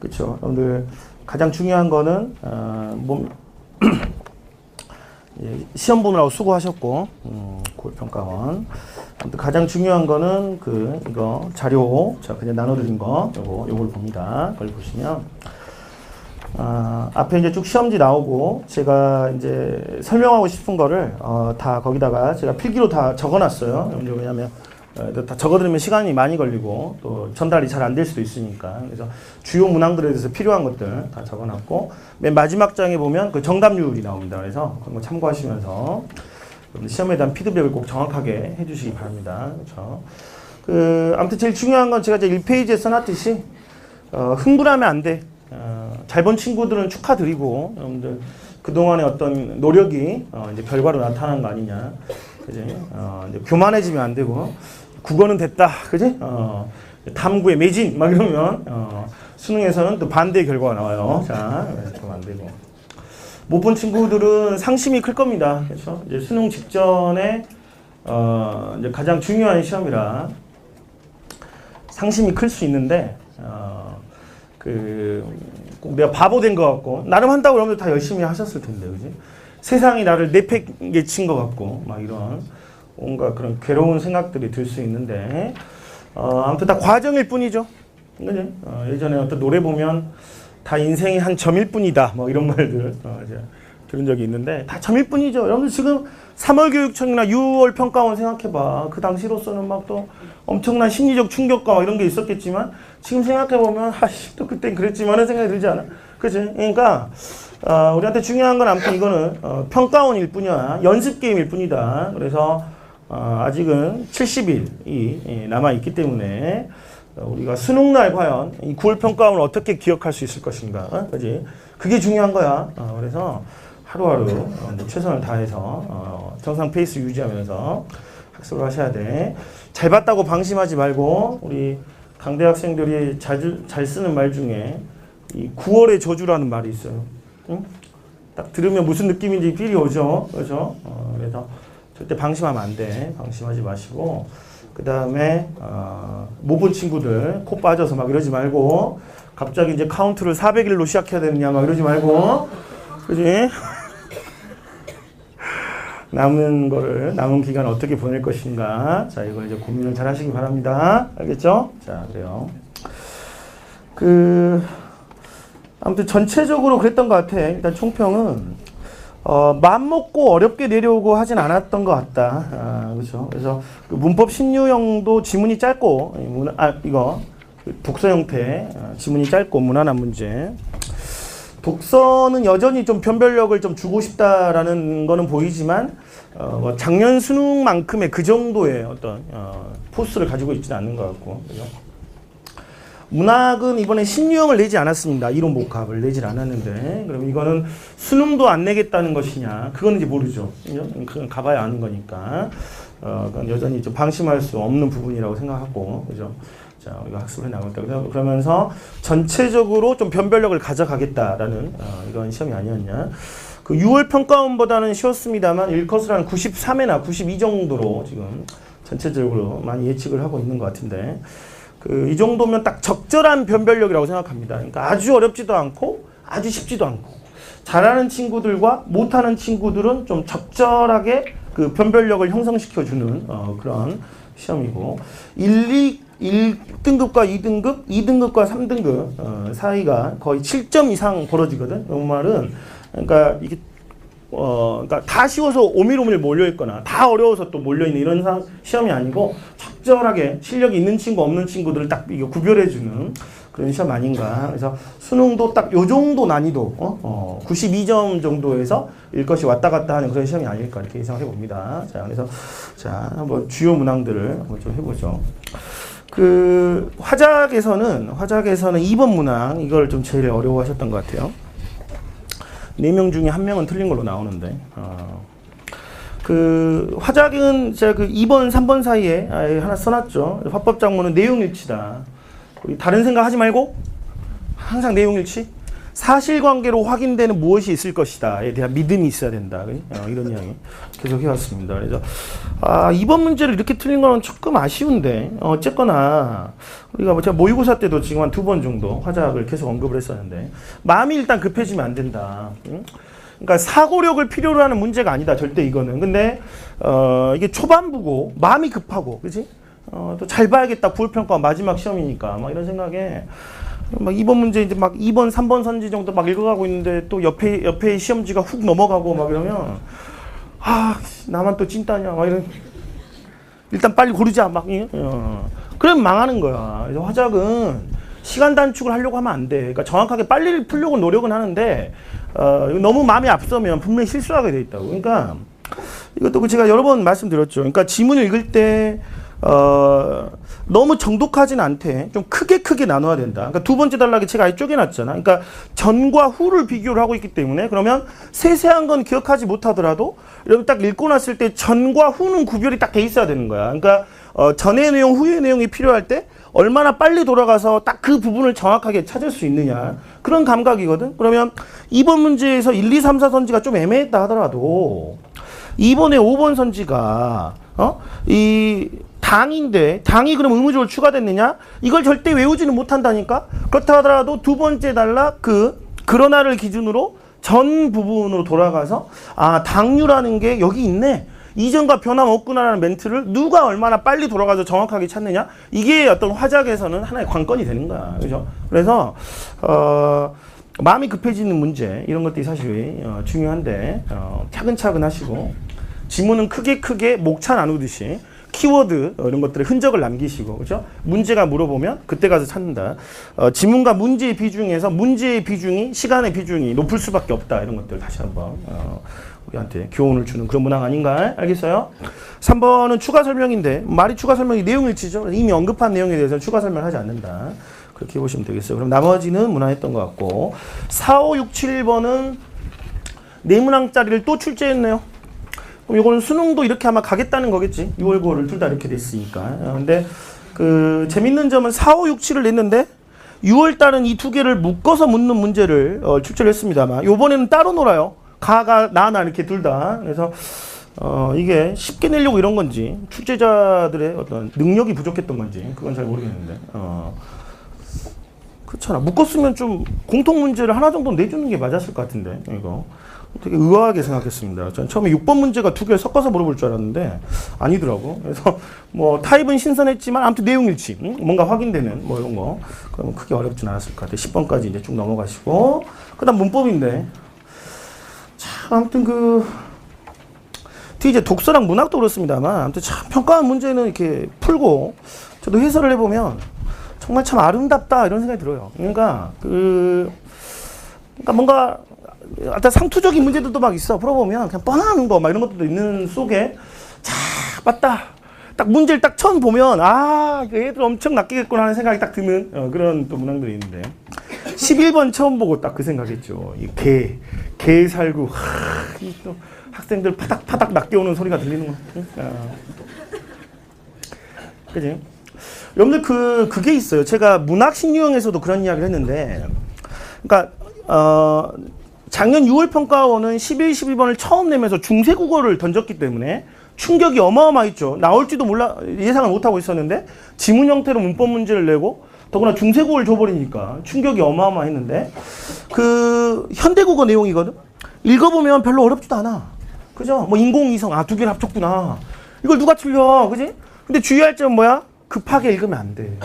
그쵸. 여러분들 가장 중요한 거는 시험 보느라고 수고하셨고, 고일평가원. 아무튼 가장 중요한 거는 이거 자료, 자, 그냥 나눠드린 거, 요걸 봅니다. 그걸 보시면, 앞에 이제 쭉 시험지 나오고, 제가 이제 설명하고 싶은 거를, 다 거기다가 제가 필기로 다 적어놨어요. 왜냐면, 다 적어드리면 시간이 많이 걸리고, 또 전달이 잘 안 될 수도 있으니까. 그래서 주요 문항들에 대해서 필요한 것들 다 적어놨고, 맨 마지막 장에 보면 그 정답률이 나옵니다. 그래서 그런 거 참고하시면서, 시험에 대한 피드백을 꼭 정확하게 해주시기 바랍니다. 그렇죠? 아무튼 제일 중요한 건 제가 이제 1페이지에 써놨듯이, 흥분하면 안 돼. 잘 본 친구들은 축하드리고, 여러분들 그동안의 어떤 노력이 이제 결과로 나타난 거 아니냐. 그지? 이제 교만해지면 안 되고, 국어는 됐다. 그지? 탐구의 매진. 막 이러면, 수능에서는 또 반대의 결과가 나와요. 자, 그러면 안 되고. 못 본 친구들은 상심이 클 겁니다. 그렇죠? 이제 수능 직전에, 이제 가장 중요한 시험이라 상심이 클 수 있는데, 꼭 내가 바보 된 것 같고, 나름 한다고 여러분들 다 열심히 하셨을 텐데, 그지? 세상이 나를 내팽개 친 것 같고, 막 이런, 뭔가 그런 괴로운 생각들이 들 수 있는데, 아무튼 다 과정일 뿐이죠. 그지? 예전에 어떤 노래 보면, 다 인생이 한 점일 뿐이다. 뭐 이런 말들, 이제 들은 적이 있는데, 다 점일 뿐이죠. 여러분들 지금 3월 교육청이나 6월 평가원 생각해봐. 그 당시로서는 막 또 엄청난 심리적 충격과 이런 게 있었겠지만, 지금 생각해보면, 또 그땐 그랬지만은 생각이 들지 않아? 그치? 그러니까, 우리한테 중요한 건 아무튼 이거는, 평가원일 뿐이야. 연습 게임일 뿐이다. 그래서, 아직은 70일이 남아있기 때문에, 우리가 수능날 과연 이 9월 평가원을 어떻게 기억할 수 있을 것인가. 그지? 그게 중요한 거야. 그래서 하루하루 최선을 다해서, 정상 페이스 유지하면서 학습을 하셔야 돼. 잘 봤다고 방심하지 말고, 우리 강대 학생들이 잘 쓰는 말 중에 이 9월의 저주라는 말이 있어요. 응? 딱 들으면 무슨 느낌인지 필이 오죠. 그렇죠? 그래서 절대 방심하면 안 돼. 방심하지 마시고, 그 다음에 못 본 친구들 코 빠져서 막 이러지 말고, 갑자기 이제 카운트를 400일로 시작해야 되느냐 막 이러지 말고, 그지? 남은 기간 어떻게 보낼 것인가. 자, 이걸 이제 고민을 잘 하시기 바랍니다. 알겠죠? 자, 그래요. 아무튼 전체적으로 그랬던 것 같아. 일단 총평은, 마음 먹고 어렵게 내려오고 하진 않았던 것 같다. 그렇죠. 그래서 문법 신유형도 지문이 짧고, 독서 형태, 지문이 짧고 무난한 문제. 독서는 여전히 좀 변별력을 좀 주고 싶다라는 거는 보이지만, 작년 수능만큼의 그 정도의 어떤, 포스를 가지고 있지는 않는 것 같고. 그죠? 문학은 이번에 신유형을 내지 않았습니다. 이론 복합을 내질 않았는데, 그럼 이거는 수능도 안 내겠다는 것이냐? 그건 이제 모르죠. 그건 가봐야 아는 거니까. 그건 여전히 좀 방심할 수 없는 부분이라고 생각하고, 그죠? 자, 우리가 학습을 나갔다. 그러면서 전체적으로 좀 변별력을 가져가겠다라는, 이런 시험이 아니었냐. 6월 평가원보다는 쉬웠습니다만, 일컷을 93회나 92 정도로 지금 전체적으로 많이 예측을 하고 있는 것 같은데, 이 정도면 딱 적절한 변별력이라고 생각합니다. 그러니까 아주 어렵지도 않고 아주 쉽지도 않고, 잘하는 친구들과 못하는 친구들은 좀 적절하게 그 변별력을 형성시켜주는 그런 시험이고, 1등급과 2등급, 2등급과 3등급 사이가 거의 7점 이상 벌어지거든. 이 말은 그러니까 이게 그러니까 다 쉬워서 오밀오밀 몰려있거나 다 어려워서 또 몰려있는 이런 시험이 아니고, 적절하게 실력이 있는 친구 없는 친구들을 딱 이거 구별해주는 그런 시험 아닌가. 그래서 수능도 딱 요 정도 난이도 92점 정도에서 일것이 왔다 갔다 하는 그런 시험이 아닐까 이렇게 예상해 봅니다. 자, 그래서 자, 한번 주요 문항들을 한번 좀 해보죠. 화작에서는 2번 문항 이걸 좀 제일 어려워하셨던 것 같아요. 4명 중에 1명은 틀린 걸로 나오는데, 화작은 제가 2번, 3번 사이에 하나 써놨죠. 화법작문은 내용일치다. 다른 생각 하지 말고, 항상 내용일치. 사실관계로 확인되는 무엇이 있을 것이다에 대한 믿음이 있어야 된다. 이런 이야기 계속 해왔습니다. 그래서 이번 문제를 이렇게 틀린 거는 조금 아쉬운데 어쨌거나 우리가 제가 모의고사 때도 지금 한 2번 정도 화작을 계속 언급을 했었는데 마음이 일단 급해지면 안 된다. 그러니까 사고력을 필요로 하는 문제가 아니다. 절대 이거는. 근데 이게 초반부고 마음이 급하고, 그렇지? 또 잘 봐야겠다. 부울평가 마지막 시험이니까 막 이런 생각에 막 이번 문제 이제 막 2번, 3번 선지 정도 막 읽어가고 있는데 또 옆에 시험지가 훅 넘어가고 막 이러면 나만 또 찐따냐 막 이런. 일단 빨리 고르자 막. 그럼 망하는 거야. 그래서 화작은 시간 단축을 하려고 하면 안 돼. 그러니까 정확하게 빨리 풀려고 노력은 하는데 너무 마음이 앞서면 분명히 실수하게 돼 있다고. 그러니까 이것도 제가 여러 번 말씀드렸죠. 그러니까 지문을 읽을 때 너무 정독하진 않되 좀 크게 나눠야 된다. 그러니까 두 번째 단락에 제가 아예 쪼개놨잖아. 그러니까 전과 후를 비교를 하고 있기 때문에 그러면 세세한 건 기억하지 못하더라도 여러분 딱 읽고 났을 때 전과 후는 구별이 딱 돼 있어야 되는 거야. 그러니까 전의 내용, 후의 내용이 필요할 때 얼마나 빨리 돌아가서 딱 그 부분을 정확하게 찾을 수 있느냐. 그런 감각이거든. 그러면 이번 문제에서 1, 2, 3, 4 선지가 좀 애매했다 하더라도 이번에 5번 선지가 이 당인데 당이 그럼 의무적으로 추가됐느냐? 이걸 절대 외우지는 못한다니까. 그렇다 하더라도 두 번째 단락 그러나를 기준으로 전 부분으로 돌아가서 당류라는 게 여기 있네. 이전과 변함없구나라는 멘트를 누가 얼마나 빨리 돌아가서 정확하게 찾느냐? 이게 어떤 화작에서는 하나의 관건이 되는 거야. 그죠? 그래서 마음이 급해지는 문제 이런 것들이 사실 중요한데 차근차근 하시고 지문은 크게 목차 나누듯이 키워드 이런 것들의 흔적을 남기시고, 그죠? 문제가 물어보면 그때 가서 찾는다. 지문과 문제의 비중에서 문제의 비중이 시간의 비중이 높을 수밖에 없다. 이런 것들 다시 한번 우리한테 교훈을 주는 그런 문항 아닌가? 알겠어요? 3번은 추가 설명인데 말이 추가 설명이 내용일치죠. 이미 언급한 내용에 대해서 추가 설명을 하지 않는다. 그렇게 보시면 되겠어요. 그럼 나머지는 무난했던 것 같고 4, 5, 6, 7번은 네 문항짜리를 또 출제했네요. 그럼 이거는 수능도 이렇게 아마 가겠다는 거겠지. 6월 9월을 둘 다 이렇게 됐으니까. 근데 재밌는 점은 4, 5, 6, 7을 냈는데 6월 달은 이 두 개를 묶어서 묻는 문제를 출제를 했습니다만 요번에는 따로 놀아요. 가가 나나 이렇게 둘 다. 그래서 이게 쉽게 내려고 이런 건지 출제자들의 어떤 능력이 부족했던 건지 그건 잘 모르겠는데 그렇잖아. 묶었으면 좀 공통 문제를 하나 정도 내주는 게 맞았을 것 같은데 이거 되게 의아하게 생각했습니다. 전 처음에 6번 문제가 두 개를 섞어서 물어볼 줄 알았는데 아니더라고. 그래서 뭐 타입은 신선했지만 아무튼 내용일치, 뭔가 확인되는 뭐 이런 거 그러면 크게 어렵진 않았을 것 같아요. 10번까지 이제 쭉 넘어가시고 그다음 문법인데 참 아무튼 뒤에 이제 독서랑 문학도 그렇습니다만 아무튼 참 평가한 문제는 이렇게 풀고 저도 해설을 해보면 정말 참 아름답다 이런 생각이 들어요. 그러니까 뭔가 어떤 상투적인 문제들도 막 있어. 풀어보면 그냥 뻔한 거 막 이런 것들도 있는 속에 맞다. 딱 문제를 딱 처음 보면 애들 엄청 낚이겠구나 하는 생각이 딱 드는 그런 또 문항들이 있는데 11번 처음 보고 딱 그 생각했죠. 이 개 살구 또 학생들 파닥파닥 낚여오는 소리가 들리는 거. 그지? 여러분들 그게 있어요. 제가 문학식 유형에서도 그런 이야기를 했는데 그러니까 작년 6월 평가원은 11, 12번을 처음 내면서 중세 국어를 던졌기 때문에 충격이 어마어마했죠. 나올지도 예상을 못하고 있었는데 지문 형태로 문법 문제를 내고 더구나 중세 국어를 줘버리니까 충격이 어마어마했는데 현대국어 내용이거든. 읽어보면 별로 어렵지도 않아. 그죠? 뭐 인공위성 두 개를 합쳤구나. 이걸 누가 틀려, 그지? 근데 주의할 점은 뭐야? 급하게 읽으면 안 돼.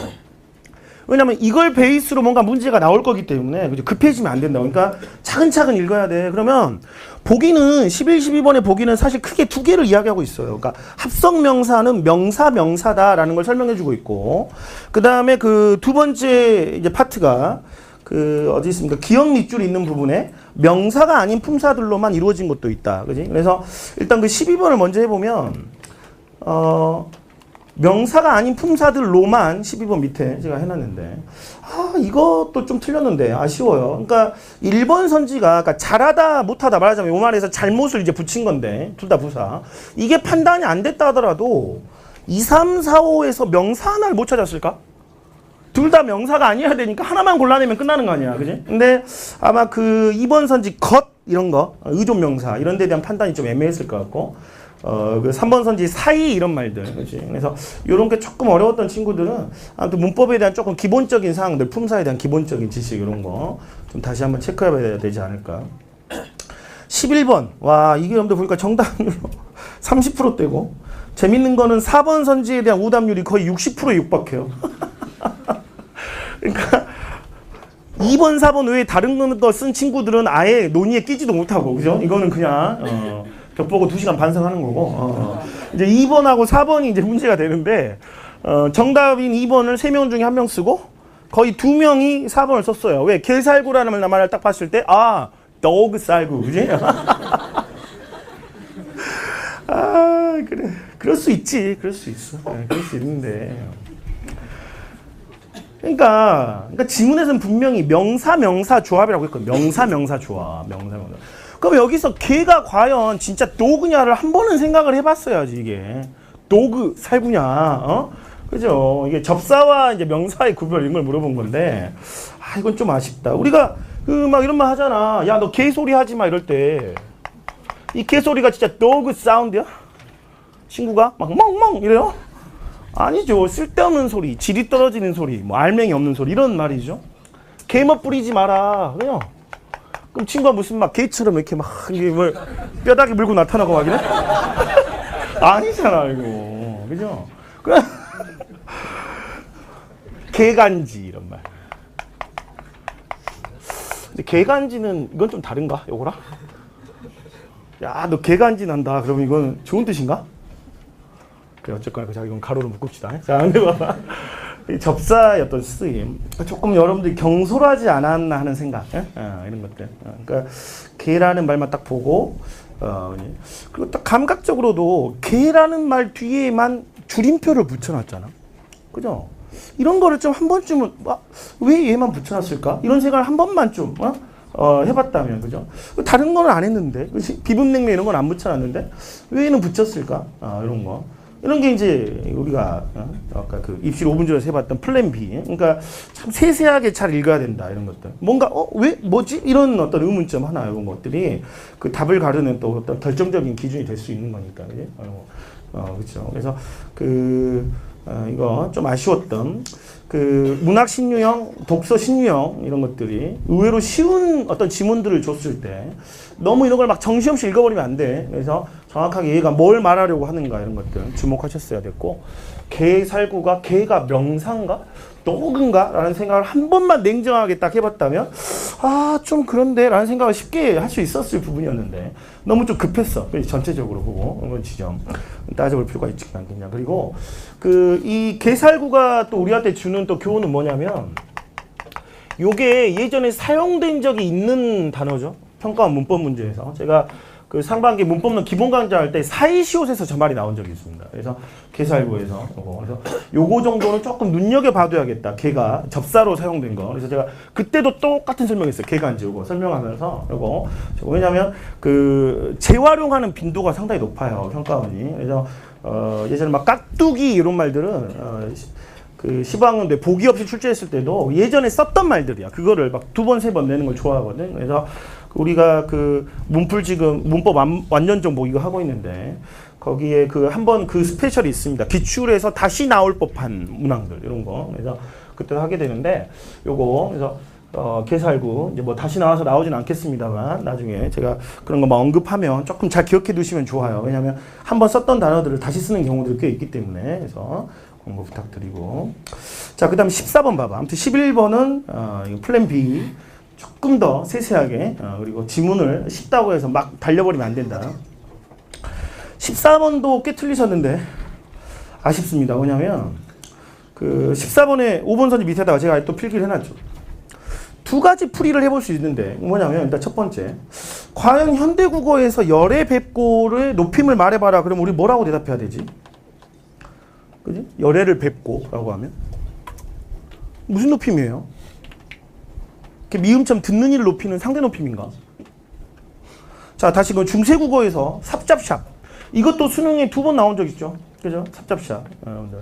왜냐면 이걸 베이스로 뭔가 문제가 나올 거기 때문에 급해지면 안 된다. 그러니까 차근차근 읽어야 돼. 그러면 보기는 11, 12번의 보기는 사실 크게 두 개를 이야기하고 있어요. 그러니까 합성명사는 명사다라는 걸 설명해주고 있고 그 다음에 두 번째 이제 파트가 어디 있습니까? 기억 밑줄이 있는 부분에 명사가 아닌 품사들로만 이루어진 것도 있다. 그지? 그래서 일단 12번을 먼저 해보면 명사가 아닌 품사들로만 12번 밑에 제가 해놨는데 이것도 좀 틀렸는데 아쉬워요. 그러니까 1번 선지가 잘하다 못하다 말하자면 요 말에서 잘못을 이제 붙인 건데 둘 다 부사 이게 판단이 안 됐다 하더라도 2, 3, 4, 5에서 명사 하나를 못 찾았을까? 둘 다 명사가 아니어야 되니까 하나만 골라내면 끝나는 거 아니야, 그지? 근데 아마 그 2번 선지 것 이런 거, 의존 명사 이런 데 대한 판단이 좀 애매했을 것 같고, 그 3번 선지 사이 이런 말들, 그지? 그래서 이런 게 조금 어려웠던 친구들은 아무튼 문법에 대한 조금 기본적인 사항들, 품사에 대한 기본적인 지식 이런 거 좀 다시 한번 체크해봐야 되지 않을까. 11번, 와 이게 여러분들 보니까 정답률 30%대고 재밌는 거는 4번 선지에 대한 오답률이 거의 60%에 육박해요. 그러니까 2번, 4번 외에 다른 거 쓴 친구들은 아예 논의에 끼지도 못하고, 그죠? 이거는 그냥 벽보고 2시간 반성하는 거고, 이제 2번하고 4번이 이제 문제가 되는데, 정답인 2번을 3명 중에 1명 쓰고 거의 2명이 4번을 썼어요. 왜? 개살구라는 말을 딱 봤을 때, 아, 도그 살구, 그지? 아, 그래. 그럴 수 있지. 그럴 수 있어. 그럴 수 있는데. 그러니까 지문에서는 분명히 명사 조합이라고 했거든. 명사 조합. 그럼 여기서 걔가 과연 진짜 도그냐를 한 번은 생각을 해봤어야지, 이게. 도그 살구냐, 그죠? 이게 접사와 이제 명사의 구별 이런 걸 물어본 건데, 아, 이건 좀 아쉽다. 우리가 막 이런 말 하잖아. 야, 너 개소리 하지 마, 이럴 때. 이 개소리가 진짜 도그 사운드야? 친구가 막 멍멍 이래요? 아니죠. 쓸데없는 소리, 질이 떨어지는 소리, 뭐 알맹이 없는 소리 이런 말이죠. 개멋 부리지 마라. 그래요. 그럼 친구가 무슨 막 개처럼 이렇게 막 이게 뭘 뼈다귀 물고 나타나고 막 이래? 아니잖아 이거. 그죠? 개간지 이런 말. 근데 개간지는 이건 좀 다른가? 요거랑? 야, 너 개간지 난다. 그러면 이건 좋은 뜻인가? 그래, 어쨌거나 그 이건 가로로 묶읍시다. 자, 근데 봐봐. 이 접사의 어떤 쓰임. 조금 여러분들이 경솔하지 않았나 하는 생각. 이런 것들. 그러니까, 개라는 말만 딱 보고, 그리고 딱 감각적으로도 개라는 말 뒤에만 줄임표를 붙여놨잖아. 그죠? 이런 거를 좀 한 번쯤은, 왜 얘만 붙여놨을까? 이런 생각을 한 번만 좀, 해봤다면, 그죠? 다른 거는 안 했는데, 그치? 비분냉면 이런 건 안 붙여놨는데, 왜 얘는 붙였을까? 이런 거. 이런 게 이제 우리가 아까 그 입실 5분 전에 해봤던 플랜 B. 그러니까 참 세세하게 잘 읽어야 된다. 이런 것들. 뭔가, 왜? 뭐지? 이런 어떤 의문점 하나, 이런 것들이 그 답을 가르는 또 어떤 결정적인 기준이 될 수 있는 거니까, 그지? 그렇죠. 그래서 이거 좀 아쉬웠던 그 문학 신유형, 독서 신유형 이런 것들이 의외로 쉬운 어떤 지문들을 줬을 때 너무 이런 걸 막 정신없이 읽어버리면 안 돼. 그래서 정확하게 얘가 뭘 말하려고 하는가 이런 것들 주목하셨어야 됐고, 개살구가 개가 명사인가? 도그인가? 라는 생각을 한 번만 냉정하게 딱 해봤다면 좀 그런데 라는 생각을 쉽게 할 수 있었을 부분이었는데 너무 좀 급했어. 전체적으로 보고 이런 지점 따져볼 필요가 있지 않겠냐. 그리고 이 개살구가 또 우리한테 주는 또 교훈은 뭐냐면, 요게 예전에 사용된 적이 있는 단어죠. 평가원 문법 문제에서 제가 그 상반기 문법론 기본 강좌할 때 사이시옷에서 저 말이 나온 적이 있습니다. 그래서 개살구에서 그래서 요거 정도는 조금 눈여겨 봐둬야겠다. 개가 접사로 사용된 거. 그래서 제가 그때도 똑같은 설명했어요. 개간지 요거 설명하면서 요거 왜냐면 그 재활용하는 빈도가 상당히 높아요. 평가원이. 그래서 예전에 막 깍두기 이런 말들은 그 시방문제 보기 없이 출제했을 때도 예전에 썼던 말들이야. 그거를 막 2번, 3번 내는 걸 좋아하거든. 그래서 우리가 그 문풀 지금 문법 완전정 뭐 이거 하고 있는데 거기에 그 한번 그 스페셜이 있습니다. 기출에서 다시 나올 법한 문항들 이런 거. 그래서 그때 하게 되는데 요거 그래서 개살구 이제 뭐 다시 나오진 않겠습니다만 나중에 제가 그런 거 막 언급하면 조금 잘 기억해 두시면 좋아요. 왜냐하면 한번 썼던 단어들을 다시 쓰는 경우들이 꽤 있기 때문에. 그래서 공부 부탁드리고. 자, 그 다음 14번 봐봐. 아무튼 11번은 플랜 B. 조금 더 세세하게, 그리고 지문을 쉽다고 해서 막 달려버리면 안 된다. 14번도 꽤 틀리셨는데, 아쉽습니다. 왜냐면, 14번에 5번 선지 밑에다가 제가 또 필기를 해놨죠. 두 가지 풀이를 해볼 수 있는데, 뭐냐면, 일단 첫 번째. 과연 현대국어에서 열애 뵙고를 높임을 말해봐라. 그럼 우리 뭐라고 대답해야 되지? 그지? 열애를 뵙고 라고 하면 무슨 높임이에요? 미음처럼 듣는 이를 높이는 상대 높임인가? 자, 다시 그 중세국어에서 삽잡샵 이것도 수능에 2번 나온 적 있죠? 그죠? 삽잡샵 여러분들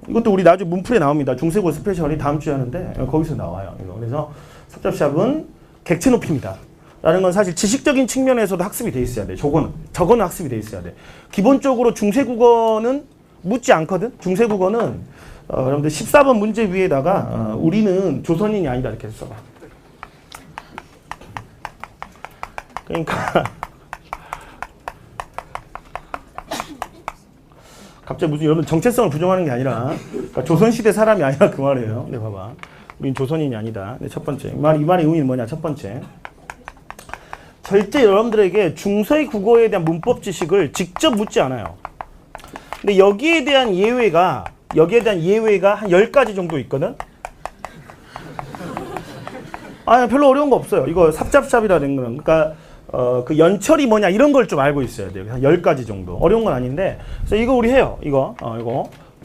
이것도 우리 나중에 문풀에 나옵니다. 중세국어 스페셜이 다음 주에 하는데 거기서 나와요. 이거. 그래서 삽잡샵은 객체 높이입니다. 라는 건 사실 지식적인 측면에서도 학습이 돼 있어야 돼. 저거는 학습이 돼 있어야 돼. 기본적으로 중세국어는 묻지 않거든. 중세국어는 여러분들 14번 문제 위에다가 우리는 조선인이 아니다 이렇게 써봐. 그러니까 갑자기 무슨 여러분 정체성을 부정하는 게 아니라 그러니까 조선시대 사람이 아니라 그 말이에요. 네, 봐봐. 우린 조선인이 아니다. 네, 첫 번째. 이 말의 의미는 뭐냐? 첫 번째. 절대 여러분들에게 중서의 국어에 대한 문법 지식을 직접 묻지 않아요. 근데 여기에 대한 예외가 한 10가지 정도 있거든? 별로 어려운 거 없어요. 이거 삽잡샵이라는 거는. 그러니까 그 연철이 뭐냐 이런 걸 좀 알고 있어야 돼요. 한 10가지 정도. 어려운 건 아닌데. 그래서 이거 우리 해요. 이거.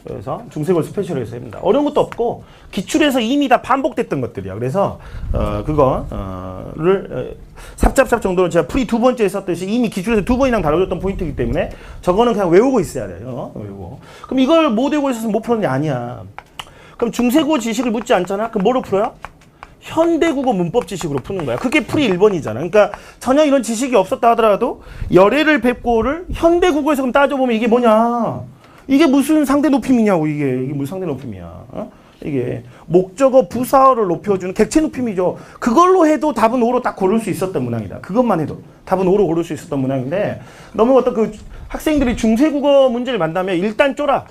그래서 중세국어 스페셜에서 합니다. 어려운 것도 없고 기출에서 이미 다 반복됐던 것들이야. 그래서 그거를 삽잡샵 정도로 제가 풀이 두 번째에 썼듯이 이미 기출에서 두 번이나 다뤄줬던 포인트이기 때문에 저거는 그냥 외우고 있어야 돼요. 외우고. 그럼 이걸 못 외우고 있어서 못 푸는 게 아니야. 그럼 중세국어 지식을 묻지 않잖아? 그럼 뭐로 풀어요? 현대국어 문법 지식으로 푸는 거야. 그게 풀이 1번이잖아. 그러니까 전혀 이런 지식이 없었다 하더라도 열애를 뵙고를 현대국어에서 그럼 따져보면 이게 뭐냐? 이게 무슨 상대 높임이냐고, 이게 무슨 상대 높임이야. 이게 목적어 부사어를 높여주는 객체 높임이죠. 그걸로 해도 답은 5로 딱 고를 수 있었던 문항이다. 그것만 해도 답은 5로 고를 수 있었던 문항인데 너무 어떤 그 학생들이 중세국어 문제를 만나면 일단 쫄아.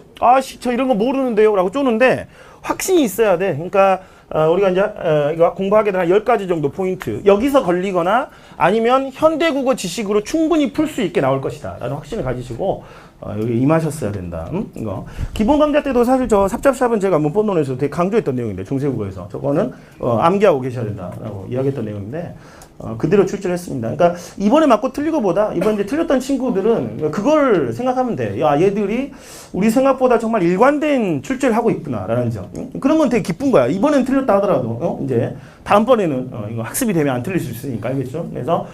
저 이런 거 모르는데요 라고 쪼는데 확신이 있어야 돼. 그러니까 우리가 이제 이거 공부하게 되는 10가지 정도 포인트 여기서 걸리거나 아니면 현대국어 지식으로 충분히 풀 수 있게 나올 것이다 라는 확신을 가지시고 여기 임하셨어야 된다. 이거 기본 강좌 때도 사실 저 삽잡샵은 제가 문법론에서 되게 강조했던 내용인데 중세국어에서 저거는 암기하고 계셔야 된다라고 이야기했던 내용인데 그대로 출제를 했습니다. 그러니까 이번에 맞고 틀리고보다 이번 이제 틀렸던 친구들은 그걸 생각하면 돼. 야, 얘들이 우리 생각보다 정말 일관된 출제를 하고 있구나라는 점. 그런 건 되게 기쁜 거야. 이번엔 틀렸다 하더라도 이제 다음번에는 이거 학습이 되면 안 틀릴 수 있으니까 알겠죠? 그래서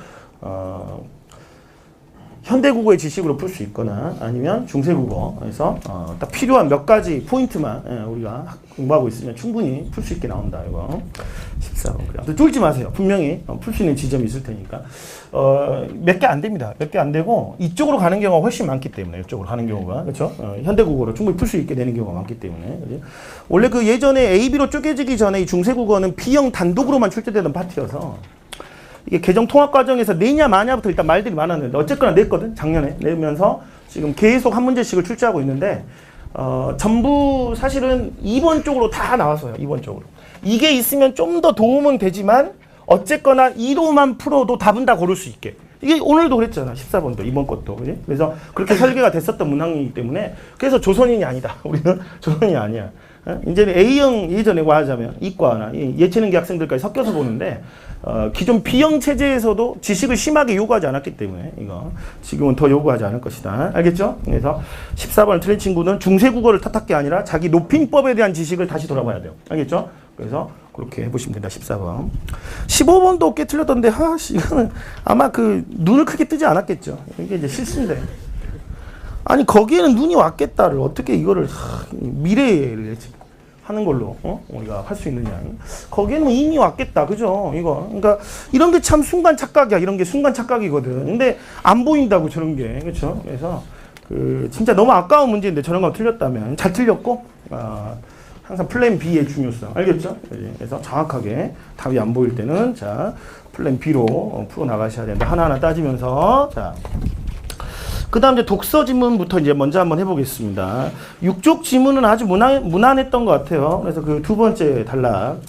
현대국어의 지식으로 풀 수 있거나 아니면 중세국어에서 딱 필요한 몇 가지 포인트만 우리가 공부하고 있으면 충분히 풀 수 있게 나온다. 이거 14번. 그래. 쫄지 마세요. 분명히 풀 수 있는 지점이 있을 테니까. 몇 개 안 됩니다. 몇 개 안 되고 이쪽으로 가는 경우가 훨씬 많기 때문에 이쪽으로 가는 경우가 그렇죠? 현대국어로 충분히 풀 수 있게 되는 경우가 많기 때문에 그렇죠? 원래 그 예전에 AB로 쪼개지기 전에 이 중세국어는 B형 단독으로만 출제되던 파트여서 이게 개정 통합 과정에서 내냐 마냐부터 일단 말들이 많았는데 어쨌거나 냈거든. 작년에 내면서 지금 계속 한 문제씩을 출제하고 있는데 전부 사실은 2번 쪽으로 다 나왔어요. 2번 쪽으로. 이게 있으면 좀 더 도움은 되지만 어쨌거나 2로만 풀어도 답은 다 고를 수 있게. 이게 오늘도 그랬잖아. 14번도 이번 것도. 그지? 그래서 그렇게 설계가 됐었던 문항이기 때문에 그래서 조선인이 아니다. 우리는 조선인이 아니야. 이제는 A형 예전에 하자면 이과나 예체능계 학생들까지 섞여서 보는데 기존 B형 체제에서도 지식을 심하게 요구하지 않았기 때문에 이거 지금은 더 요구하지 않을 것이다. 알겠죠? 그래서 14번을 틀린 친구는 중세국어를 탓할 게 아니라 자기 높임법에 대한 지식을 다시 돌아봐야 돼요. 알겠죠? 그래서 그렇게 해보시면 된다. 14번. 15번도 꽤 틀렸던데 이거는 아마 그 눈을 크게 뜨지 않았겠죠. 이게 이제 실수인데. 아니 거기에는 눈이 왔겠다를 어떻게 이거를 미래를 하는 걸로 우리가 할 수 있느냐. 거기에는 이미 왔겠다. 그죠? 이거. 그러니까 이런 게 참 순간 착각이야. 이런 게 순간 착각이거든. 근데 안 보인다고 저런 게. 그렇죠? 그래서 그 진짜 너무 아까운 문제인데 저런 거 틀렸다면 잘 틀렸고 항상 플랜 B의 중요성. 알겠죠? 그래서 정확하게 답이 안 보일 때는 자, 플랜 B로 풀어 나가셔야 된다. 하나하나 따지면서 자. 그 다음 이제 독서 지문부터 이제 먼저 한번 해보겠습니다. 6쪽 지문은 아주 무난했던 것 같아요. 그래서 그 두 번째 단락.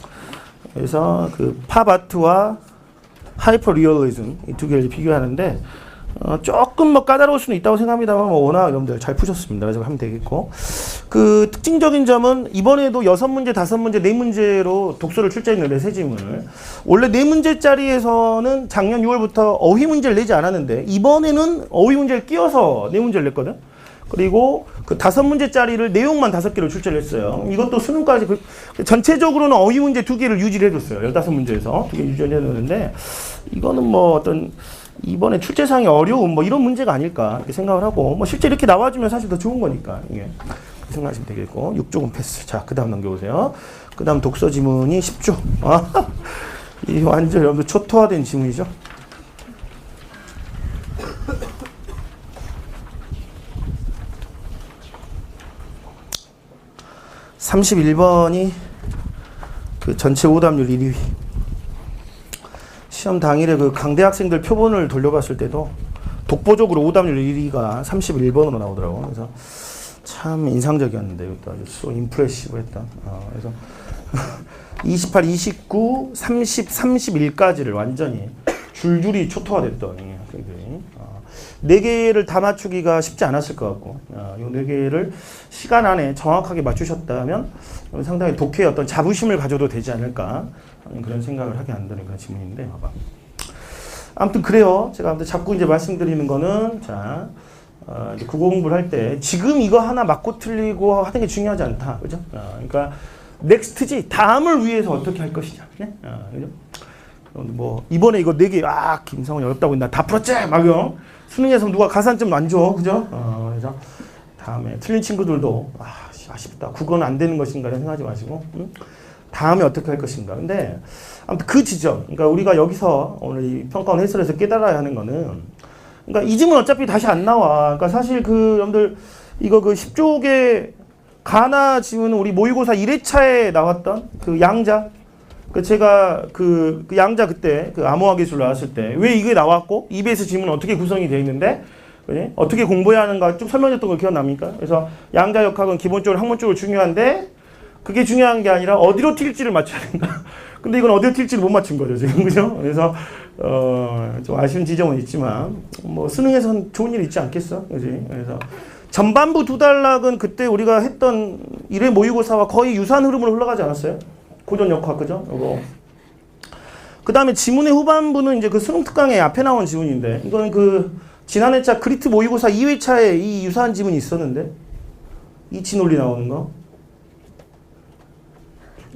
그래서 그 팝아트와 하이퍼 리얼리즘 이 두 개를 비교하는데 조금 뭐 까다로울 수는 있다고 생각합니다만 워낙 여러분들 잘 푸셨습니다. 그래서 하면 되겠고 그 특징적인 점은 이번에도 6문제, 5문제, 4문제로 독서를 출제했는데 세 지문을 원래 4문제짜리에서는 작년 6월부터 어휘 문제를 내지 않았는데 이번에는 어휘 문제를 끼워서 4문제를 냈거든. 그리고 그 5문제짜리를 내용만 5개로 출제를 했어요. 이것도 수능까지 전체적으로는 어휘 문제 2개를 유지를 해줬어요. 15문제에서 2개 유지를 해줬는데 이거는 뭐 어떤 이번에 출제상이 어려운 뭐 이런 문제가 아닐까 이렇게 생각을 하고 뭐 실제 이렇게 나와주면 사실 더 좋은 거니까 이게 생각하시면 되겠고 6쪽은 패스. 자, 그 다음 넘겨보세요. 그 다음 독서 지문이 10조. 아, 이 완전 여러분들 초토화된 지문이죠. (31번이) 그 전체 오답률 1위. 시험 당일에 그 강대 학생들 표본을 돌려봤을 때도 독보적으로 오답률 1위가 31번으로 나오더라고. 그래서 참 인상적이었는데 이것도 아주 소 임프레시브했다. 그래서 28, 29, 30, 31까지를 완전히 줄줄이 초토화됐던 학생들이 4개를 다 맞추기가 쉽지 않았을 것 같고 이 4개를 시간 안에 정확하게 맞추셨다면 상당히 독해의 어떤 자부심을 가져도 되지 않을까 그런 생각을 하게 한다는 그런 질문인데 봐봐. 아무튼 그래요. 제가 아무튼 자꾸 이제 말씀드리는 거는 자 이제 국어 공부를 할 때 지금 이거 하나 맞고 틀리고 하는 게 중요하지 않다. 그죠? 그러니까 넥스트지 다음을 위해서 어떻게 할 것이냐. 네? 그죠? 뭐 이번에 이거 4개 김상훈이 어렵다고 나 다 풀었지? 막요. 수능에서 누가 가산점 안 줘. 그죠? 그래서 다음에 틀린 친구들도 아쉽다. 국어는 안 되는 것인가 이런 생각하지 마시고 다음에 어떻게 할 것인가. 근데 아무튼 그 지점, 그러니까 우리가 여기서 오늘 이 평가원 해설에서 깨달아야 하는 거는 그러니까 이 질문 어차피 다시 안 나와. 그러니까 사실 그 여러분들 이거 그 10쪽의 가나 지문은 우리 모의고사 1회차에 나왔던 그 양자. 그 제가 그 양자 그때 그 암호화 기술 나왔을 때 왜 이게 나왔고 EBS 지문은 어떻게 구성이 되어 있는데 그래? 어떻게 공부해야 하는가 좀 설명했던 거 기억납니까? 그래서 양자 역학은 기본적으로 학문적으로 중요한데 그게 중요한 게 아니라 어디로 튈지를 맞춰야 된다. 근데 이건 어디로 튈지를 못 맞춘 거죠 지금. 그죠? 그래서 좀 아쉬운 지점은 있지만 뭐 수능에선 좋은 일 있지 않겠어? 그지? 그래서 전반부 2단락은 그때 우리가 했던 1회 모의고사와 거의 유사한 흐름으로 흘러가지 않았어요? 고전 역학, 그죠? 이거. 그 다음에 지문의 후반부는 이제 그 수능 특강에 앞에 나온 지문인데, 이거는 그 지난해차 그리트 모의고사 2회차에 이 유사한 지문이 있었는데, 이치 논리 나오는 거.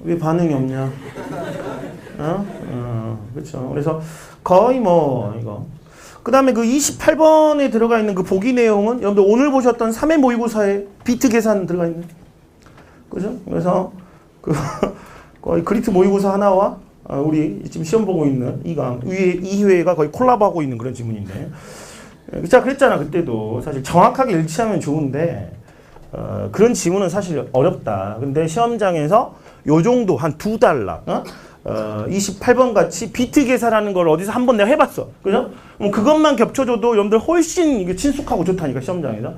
왜 반응이 없냐? 그렇죠. 그래서 거의 뭐, 이거. 그 다음에 그 28번에 들어가 있는 그 보기 내용은 여러분들 오늘 보셨던 3회 모의고사에 비트 계산 들어가 있는. 그죠? 그래서 그 거의 그리트 모의고사 하나와 우리 지금 시험 보고 있는 이강 위에 2회가 거의 콜라보하고 있는 그런 지문인데. 자, 그랬잖아. 그때도 사실 정확하게 일치하면 좋은데 그런 지문은 사실 어렵다. 근데 시험장에서 요 정도 한 2단락 28번 같이 비트 계산하는 걸 어디서 한번 내가 해봤어. 그죠? 그것만 겹쳐줘도 여러분들 훨씬 이게 친숙하고 좋다니까, 시험장에서.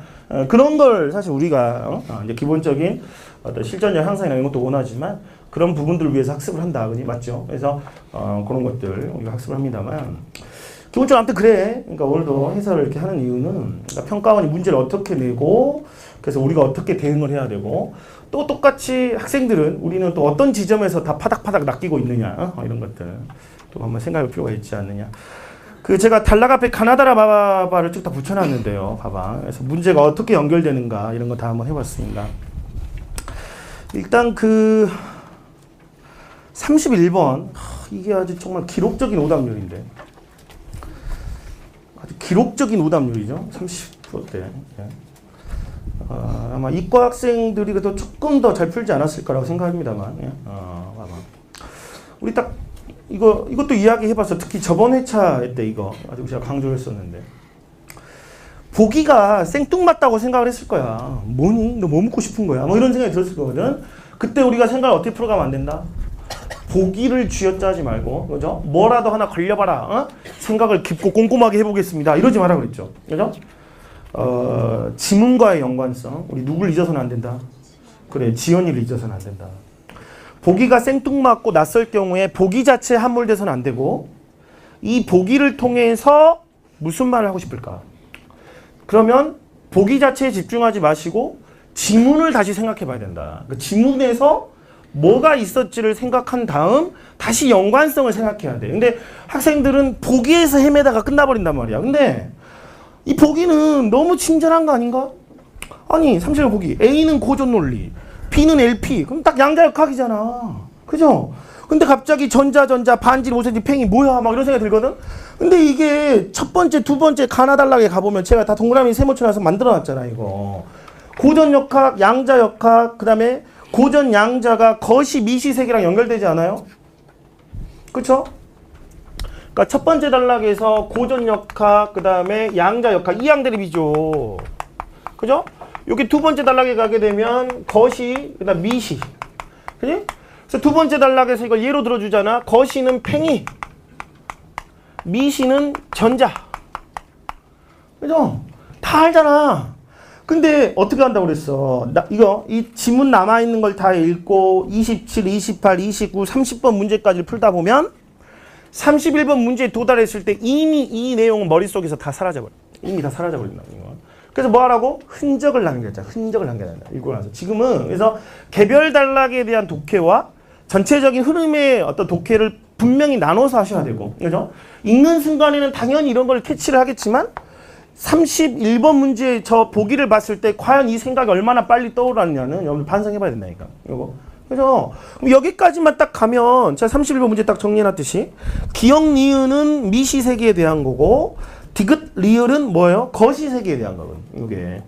그런 걸 사실 우리가 이제 기본적인 어떤 실전력 향상이나 이런 것도 원하지만 그런 부분들을 위해서 학습을 한다. 그지? 맞죠? 그래서 그런 것들 우리가 학습을 합니다만 기본적으로 아무튼 그래. 그러니까 오늘도 해설을 이렇게 하는 이유는 그러니까 평가원이 문제를 어떻게 내고 그래서 우리가 어떻게 대응을 해야 되고 또 똑같이 학생들은 우리는 또 어떤 지점에서 다 파닥파닥 낚이고 있느냐 이런 것들 또 한번 생각할 필요가 있지 않느냐. 그 제가 단락 앞에 가나다라 바바를 쭉 다 붙여놨는데요. 봐봐. 그래서 문제가 어떻게 연결되는가 이런 거 다 한번 해봤습니다. 일단 그 31번 이게 아주 정말 기록적인 오답률인데 아주 기록적인 오답률이죠. 30%대. 아마 이과 학생들이 그래도 조금 더 잘 풀지 않았을 거라고 생각합니다만. 봐봐. 우리 딱 이것도 이야기해봤어. 특히 저번 회차 때 이거 아주 제가 강조했었는데 보기가 생뚱맞다고 생각을 했을 거야. 뭐니? 너 뭐 묻고 싶은 거야? 뭐 이런 생각이 들었을 거거든. 그때 우리가 생각을 어떻게 풀어가면 안 된다? 보기를 쥐어짜지 말고, 그죠? 뭐라도 하나 걸려봐라. 생각을 깊고 꼼꼼하게 해보겠습니다. 이러지 마라 그랬죠. 그죠? 지문과의 연관성. 우리 누굴 잊어서는 안 된다. 그래, 지연이를 잊어서는 안 된다. 보기가 생뚱맞고 낯설 경우에 보기 자체에 함몰돼서는 안 되고 이 보기를 통해서 무슨 말을 하고 싶을까? 그러면 보기 자체에 집중하지 마시고 지문을 다시 생각해 봐야 된다. 그 지문에서 뭐가 있었지를 생각한 다음 다시 연관성을 생각해야 돼. 근데 학생들은 보기에서 헤매다가 끝나버린단 말이야. 근데 이 보기는 너무 친절한 거 아닌가? 아니, 30번 보기. A는 고전 논리, B는 LP. 그럼 딱 양자역학이잖아. 그죠? 근데 갑자기 전자, 반질, 5cm, 팽이 뭐야? 막 이런 생각이 들거든? 근데 이게 첫 번째, 두 번째 가나달락에 가보면 제가 다 동그라미 세모쳐놔서 만들어놨잖아, 이거. 고전역학, 양자역학, 그 다음에 고전 양자가 거시 미시 세계랑 연결되지 않아요? 그쵸? 그러니까 첫 번째 단락에서 고전역학, 그 다음에 양자역학, 이항대립이죠. 그죠? 여기 두 번째 단락에 가게 되면 거시, 그 다음 미시. 그지? 그래서 두 번째 단락에서 이걸 예로 들어주잖아. 거시는 팽이, 미시는 전자. 그죠? 다 알잖아. 근데 어떻게 한다고 그랬어? 이 지문 남아있는 걸 다 읽고 27, 28, 29, 30번 문제까지 풀다 보면 31번 문제에 도달했을 때 이미 이 내용은 머릿속에서 다 사라져버려. 이미 다 사라져버린다. 그래서 뭐 하라고? 흔적을 남겨자. 흔적을 남겨야 된다. 읽고 나서. 지금은 그래서 개별 단락에 대한 독해와 전체적인 흐름의 어떤 독해를 분명히 나눠서 하셔야 되고, 그죠? 읽는 순간에는 당연히 이런 걸 캐치를 하겠지만 31번 문제 저 보기를 봤을 때 과연 이 생각이 얼마나 빨리 떠오르느냐는 여러분 반성해봐야 된다니까. 이거. 그죠? 그럼 여기까지만 딱 가면 제가 31번 문제 딱 정리해놨듯이 기억 니은은 미시 세계에 대한 거고 디귿 리을은 뭐예요? 거시 세계에 대한 거거든. 이게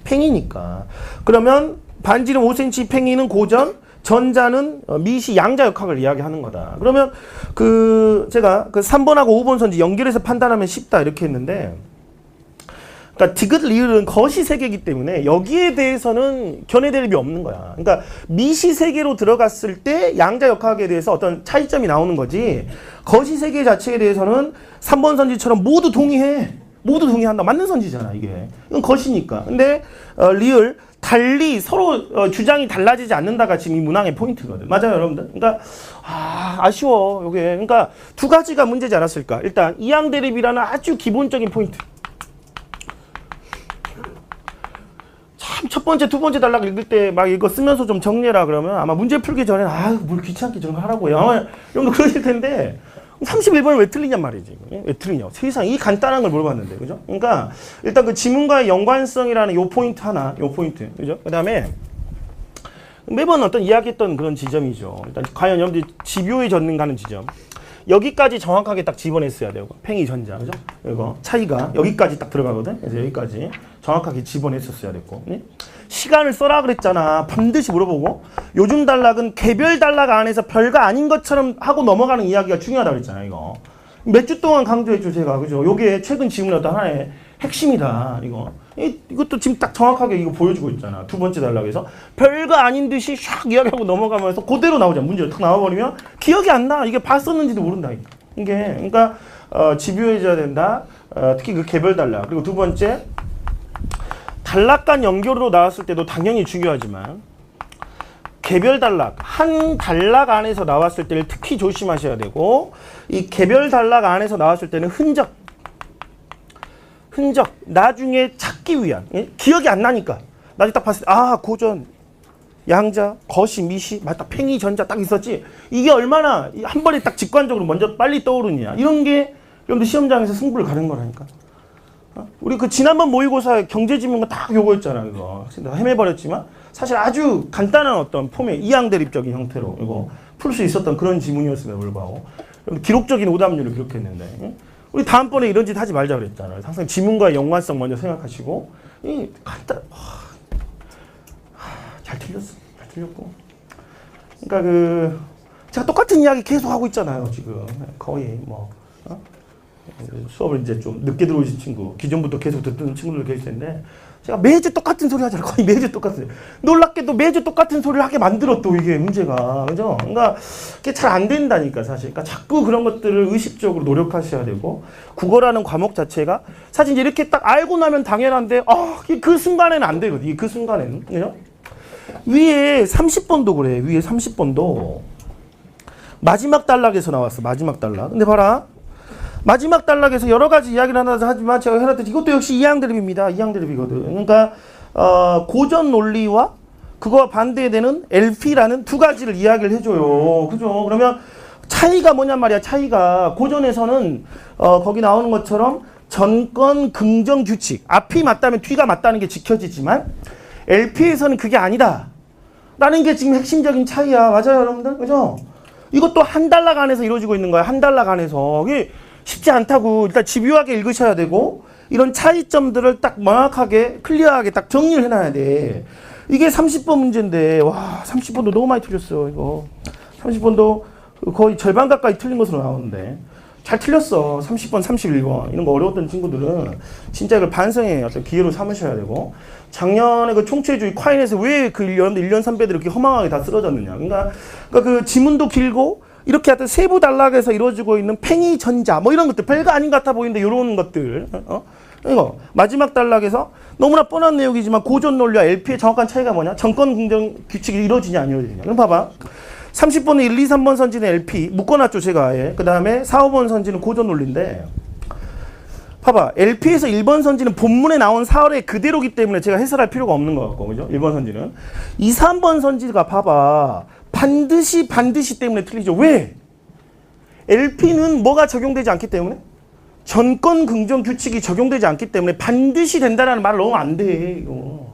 팽이니까. 그러면 반지름 5cm 팽이는 고전, 전자는 미시 양자역학을 이야기하는 거다. 그러면 제가 3번하고 5번 선지 연결해서 판단하면 쉽다 이렇게 했는데, 그러니까 디귿 리을은 거시 세계이기 때문에 여기에 대해서는 견해 대립이 없는 거야. 그러니까 미시 세계로 들어갔을 때 양자역학에 대해서 어떤 차이점이 나오는 거지. 거시 세계 자체에 대해서는 3번 선지처럼 모두 동의해. 모두 동의한다. 맞는 선지잖아 이게. 이건 거시니까. 근데 리을 달리 서로 주장이 달라지지 않는다가 지금 이 문항의 포인트거든. 맞아요, 여러분들? 그러니까 아쉬워. 요게. 그러니까 두 가지가 문제지 않았을까? 일단 이항 대립이라는 아주 기본적인 포인트. 참 첫 번째, 두 번째 단락 읽을 때 막 이거 쓰면서 좀 정리해라 그러면 아마 문제 풀기 전에 뭘 귀찮게 저런 거 하라고요. 아마 여러분도 그러실 텐데 31번을 왜 틀리냔 말이지. 왜 틀리냐. 세상 이 간단한 걸 물어봤는데. 그죠? 그러니까 일단 그 지문과의 연관성이라는 요 포인트 하나, 요 포인트. 그죠? 그 다음에 매번 어떤 이야기했던 그런 지점이죠. 일단 과연 여러분들이 집요히 젖는가는 지점. 여기까지 정확하게 딱 집어냈어야 되고 팽이 전자, 그죠? 이거 차이가 여기까지 딱 들어가거든. 그래서 여기까지 정확하게 집어냈었어야 됐고, 시간을 써라 그랬잖아. 반드시 물어보고. 요즘 단락은 개별 단락 안에서 별거 아닌 것처럼 하고 넘어가는 이야기가 중요하다 그랬잖아. 이거 몇 주 동안 강조했죠 제가, 그죠? 요게 최근 지문의 어떤 하나의 핵심이다. 이것도 지금 딱 정확하게 이거 보여주고 있잖아. 두 번째 단락에서 별거 아닌 듯이 샥 이야기하고 넘어가면서 그대로 나오잖아. 문제가 탁 나와버리면 기억이 안 나. 이게 봤었는지도 모른다. 이게 그러니까 집요해져야 된다. 특히 그 개별 단락. 그리고 두 번째 단락 간 연결으로 나왔을 때도 당연히 중요하지만 개별 단락, 한 단락 안에서 나왔을 때를 특히 조심하셔야 되고, 이 개별 단락 안에서 나왔을 때는 흔적, 나중에 찾기 위한, 기억이 안 나니까 나중에 딱 봤을 때 고전, 양자, 거시, 미시, 맞다, 팽이, 전자 딱 있었지. 이게 얼마나 한 번에 딱 직관적으로 먼저 빨리 떠오르냐. 이런 게 여러분들 시험장에서 승부를 가는 거라니까. 우리 그 지난번 모의고사 경제지문가 딱 요거였잖아. 이거 헤매버렸지만 사실 아주 간단한 어떤 폼의 이항 대립적인 형태로 이거 풀 수 있었던 그런 지문이었음에도 불구하고 기록적인 오답률을 기록했는데, 우리 다음번에 이런 짓 하지 말자 그랬잖아요. 항상 지문과의 연관성 먼저 생각하시고, 잘 틀렸어. 잘 틀렸고. 그러니까 제가 똑같은 이야기 계속 하고 있잖아요. 지금 거의 수업을 이제 좀 늦게 들어오신 친구, 기존부터 계속 듣던 친구들 계실 텐데, 제가 매주 똑같은 소리 하잖아요. 거의 매주 똑같은. 놀랍게도 매주 똑같은 소리를 하게 만들어 또 이게 문제가. 그죠? 그러니까 그게 잘 안 된다니까 사실. 그러니까 자꾸 그런 것들을 의식적으로 노력하셔야 되고, 국어라는 과목 자체가 사실 이제 이렇게 딱 알고 나면 당연한데, 그 순간에는 안 되거든. 그 순간에는. 그죠? 위에 30번도 그래. 위에 30번도 마지막 단락에서 나왔어. 마지막 단락. 근데 봐라. 마지막 단락에서 여러 가지 이야기를 하지만 제가 해놨듯이 이것도 역시 이항 대립입니다. 이항 대립이거든. 그러니까 고전 논리와 그거와 반대되는 LP라는 두 가지를 이야기를 해줘요. 그죠? 그러면 차이가 뭐냔 말이야. 차이가 고전에서는 거기 나오는 것처럼 전권 긍정 규칙, 앞이 맞다면 뒤가 맞다는 게 지켜지지만 LP에서는 그게 아니다 라는 게 지금 핵심적인 차이야. 맞아요, 여러분들? 그죠? 이것도 한 단락 안에서 이루어지고 있는 거야. 한 단락 안에서. 이게 쉽지 않다고. 일단 집요하게 읽으셔야 되고, 이런 차이점들을 딱 명확하게 클리어하게 딱 정리를 해놔야 돼. 이게 30번 문제인데 와 30번도 너무 많이 틀렸어 이거. 30번도 거의 절반 가까이 틀린 것으로 나오는데 잘 틀렸어. 30번, 31번 이런 거 어려웠던 친구들은 진짜 이걸 반성의 어떤 기회로 삼으셔야 되고 작년에 그 총체주의 콰인에서 왜 그 1년 선배들이 이렇게 허망하게 다 쓰러졌느냐. 그러니까 그 지문도 길고 이렇게 하여튼 세부 단락에서 이루어지고 있는 팽이 전자 뭐 이런 것들 별거 아닌 것 같아 보이는데 이런 것들 이거 마지막 단락에서 너무나 뻔한 내용이지만 고전 논리와 LP의 정확한 차이가 뭐냐? 정권 긍정 규칙이 이루어지냐 안 이루어지냐. 그럼 봐봐. 30번은 1, 2, 3번 선지는 LP 묶어놨죠 제가. 예. 그 다음에 4, 5번 선지는 고전 논리인데 봐봐. LP에서 1번 선지는 본문에 나온 사월에 그대로기 때문에 제가 해설할 필요가 없는 것 같고 그죠? 1번 선지는 2, 3번 선지가 봐봐. 반드시 때문에 틀리죠. 왜? LP는 뭐가 적용되지 않기 때문에? 전권 긍정 규칙이 적용되지 않기 때문에 반드시 된다라는 말을 넣으면 안 돼. 이거.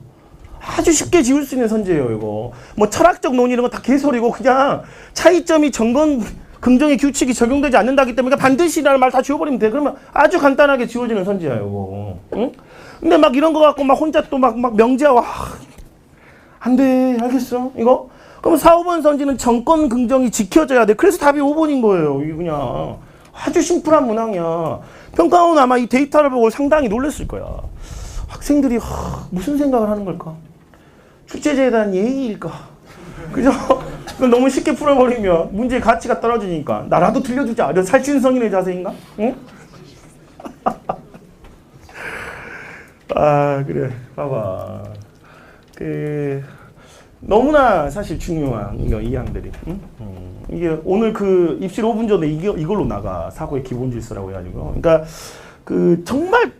아주 쉽게 지울 수 있는 선지예요. 이거. 뭐 철학적 논의 이런 거 다 개소리고 그냥 차이점이 전권 긍정의 규칙이 적용되지 않는다기 때문에 반드시라는 말 다 지워버리면 돼. 그러면 아주 간단하게 지워지는 선지야. 이거. 응? 근데 막 이런 거 갖고 막 혼자 또 막 명제하고 안 돼. 알겠어? 이거? 그럼 4, 5번 선지는 정권 긍정이 지켜져야 돼. 그래서 답이 5번인 거예요. 이게 그냥 아주 심플한 문항이야. 평가원은 아마 이 데이터를 보고 상당히 놀랐을 거야. 학생들이 무슨 생각을 하는 걸까? 출제자에 대한 예의일까? 그죠? 너무 쉽게 풀어버리면 문제의 가치가 떨어지니까 나라도 틀려주자. 이런 살찐성인의 자세인가? 응? 아 그래 봐봐. 너무나 사실 중요한 이 양들이. 이게 오늘 그 입실 5분 전에 이걸로 나가. 사고의 기본 질서라고 해가지고. 그러니까 그 정말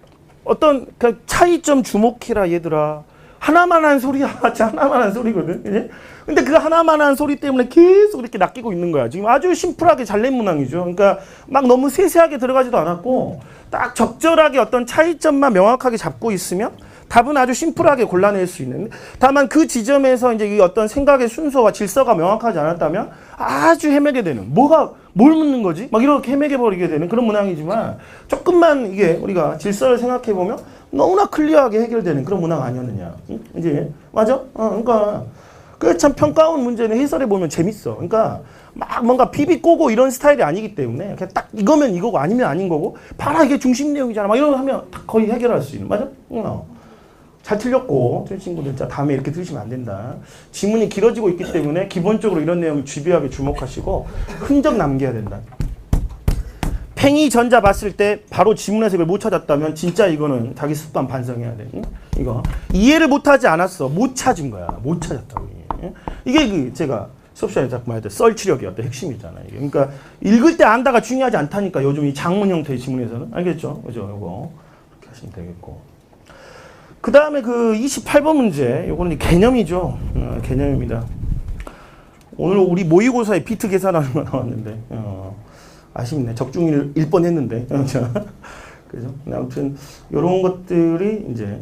어떤 그 차이점 주목해라 얘들아. 하나만 한 소리야. 맞지? 하나만 한 소리거든. 그치? 근데 그 하나만 한 소리 때문에 계속 이렇게 낚이고 있는 거야. 지금 아주 심플하게 잘 낸 문항이죠. 그러니까 막 너무 세세하게 들어가지도 않았고 딱 적절하게 어떤 차이점만 명확하게 잡고 있으면 답은 아주 심플하게 골라낼 수 있는. 다만 그 지점에서 이제 이 어떤 생각의 순서와 질서가 명확하지 않았다면 아주 헤매게 되는. 뭘 묻는 거지? 막 이렇게 헤매게 버리게 되는 그런 문항이지만 조금만 이게 우리가 질서를 생각해 보면 너무나 클리어하게 해결되는 그런 문항 아니었느냐. 응? 이제 맞아? 그러니까 그 참 평가원 문제는 해설해 보면 재밌어. 그러니까 막 뭔가 비비 꼬고 이런 스타일이 아니기 때문에 그냥 딱 이거면 이거고 아니면 아닌 거고 봐라 이게 중심 내용이잖아. 막 이런 거 하면 거의 해결할 수 있는. 맞아? 잘 틀렸고 틀린 친구들 자 다음에 이렇게 들으시면 안 된다. 지문이 길어지고 있기 때문에 기본적으로 이런 내용을 집요하게 주목하시고 흔적 남겨야 된다. 팽이 전자 봤을 때 바로 지문에서 이걸 못 찾았다면 진짜 이거는 자기 습관 반성해야 돼. 응? 이거 이해를 못하지 않았어. 못 찾은 거야. 못 찾았다고. 이게 그 제가 수업 시간에 자꾸 말했던 썰치력의 어떤 핵심이잖아요. 그러니까 읽을 때 안다가 중요하지 않다니까 요즘 이 장문 형태의 지문에서는. 알겠죠? 그죠? 이거 이렇게 하시면 되겠고. 그 다음에 그 28번 문제, 요거는 개념이죠. 개념입니다. 오늘 우리 모의고사에 비트 계산하는 거 나왔는데, 아쉽네. 적중일 1번 했는데. 그죠? 아무튼, 요런 것들이 이제,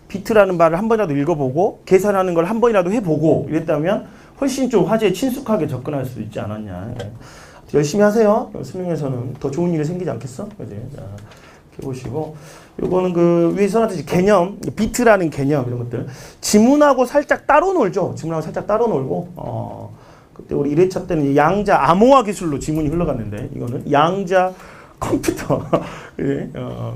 비트라는 말을 한 번이라도 읽어보고, 계산하는 걸 한 번이라도 해보고, 이랬다면 훨씬 좀 화제에 친숙하게 접근할 수 있지 않았냐. 열심히 하세요. 수능에서는 더 좋은 일이 생기지 않겠어? 그지? 해보시고 요거는 그 위에 써놨듯이 개념, 비트라는 개념 이런 것들 지문하고 살짝 따로 놀죠. 지문하고 살짝 따로 놀고 그때 우리 1회차 때는 양자 암호화 기술로 지문이 흘러갔는데 이거는 양자 컴퓨터 예,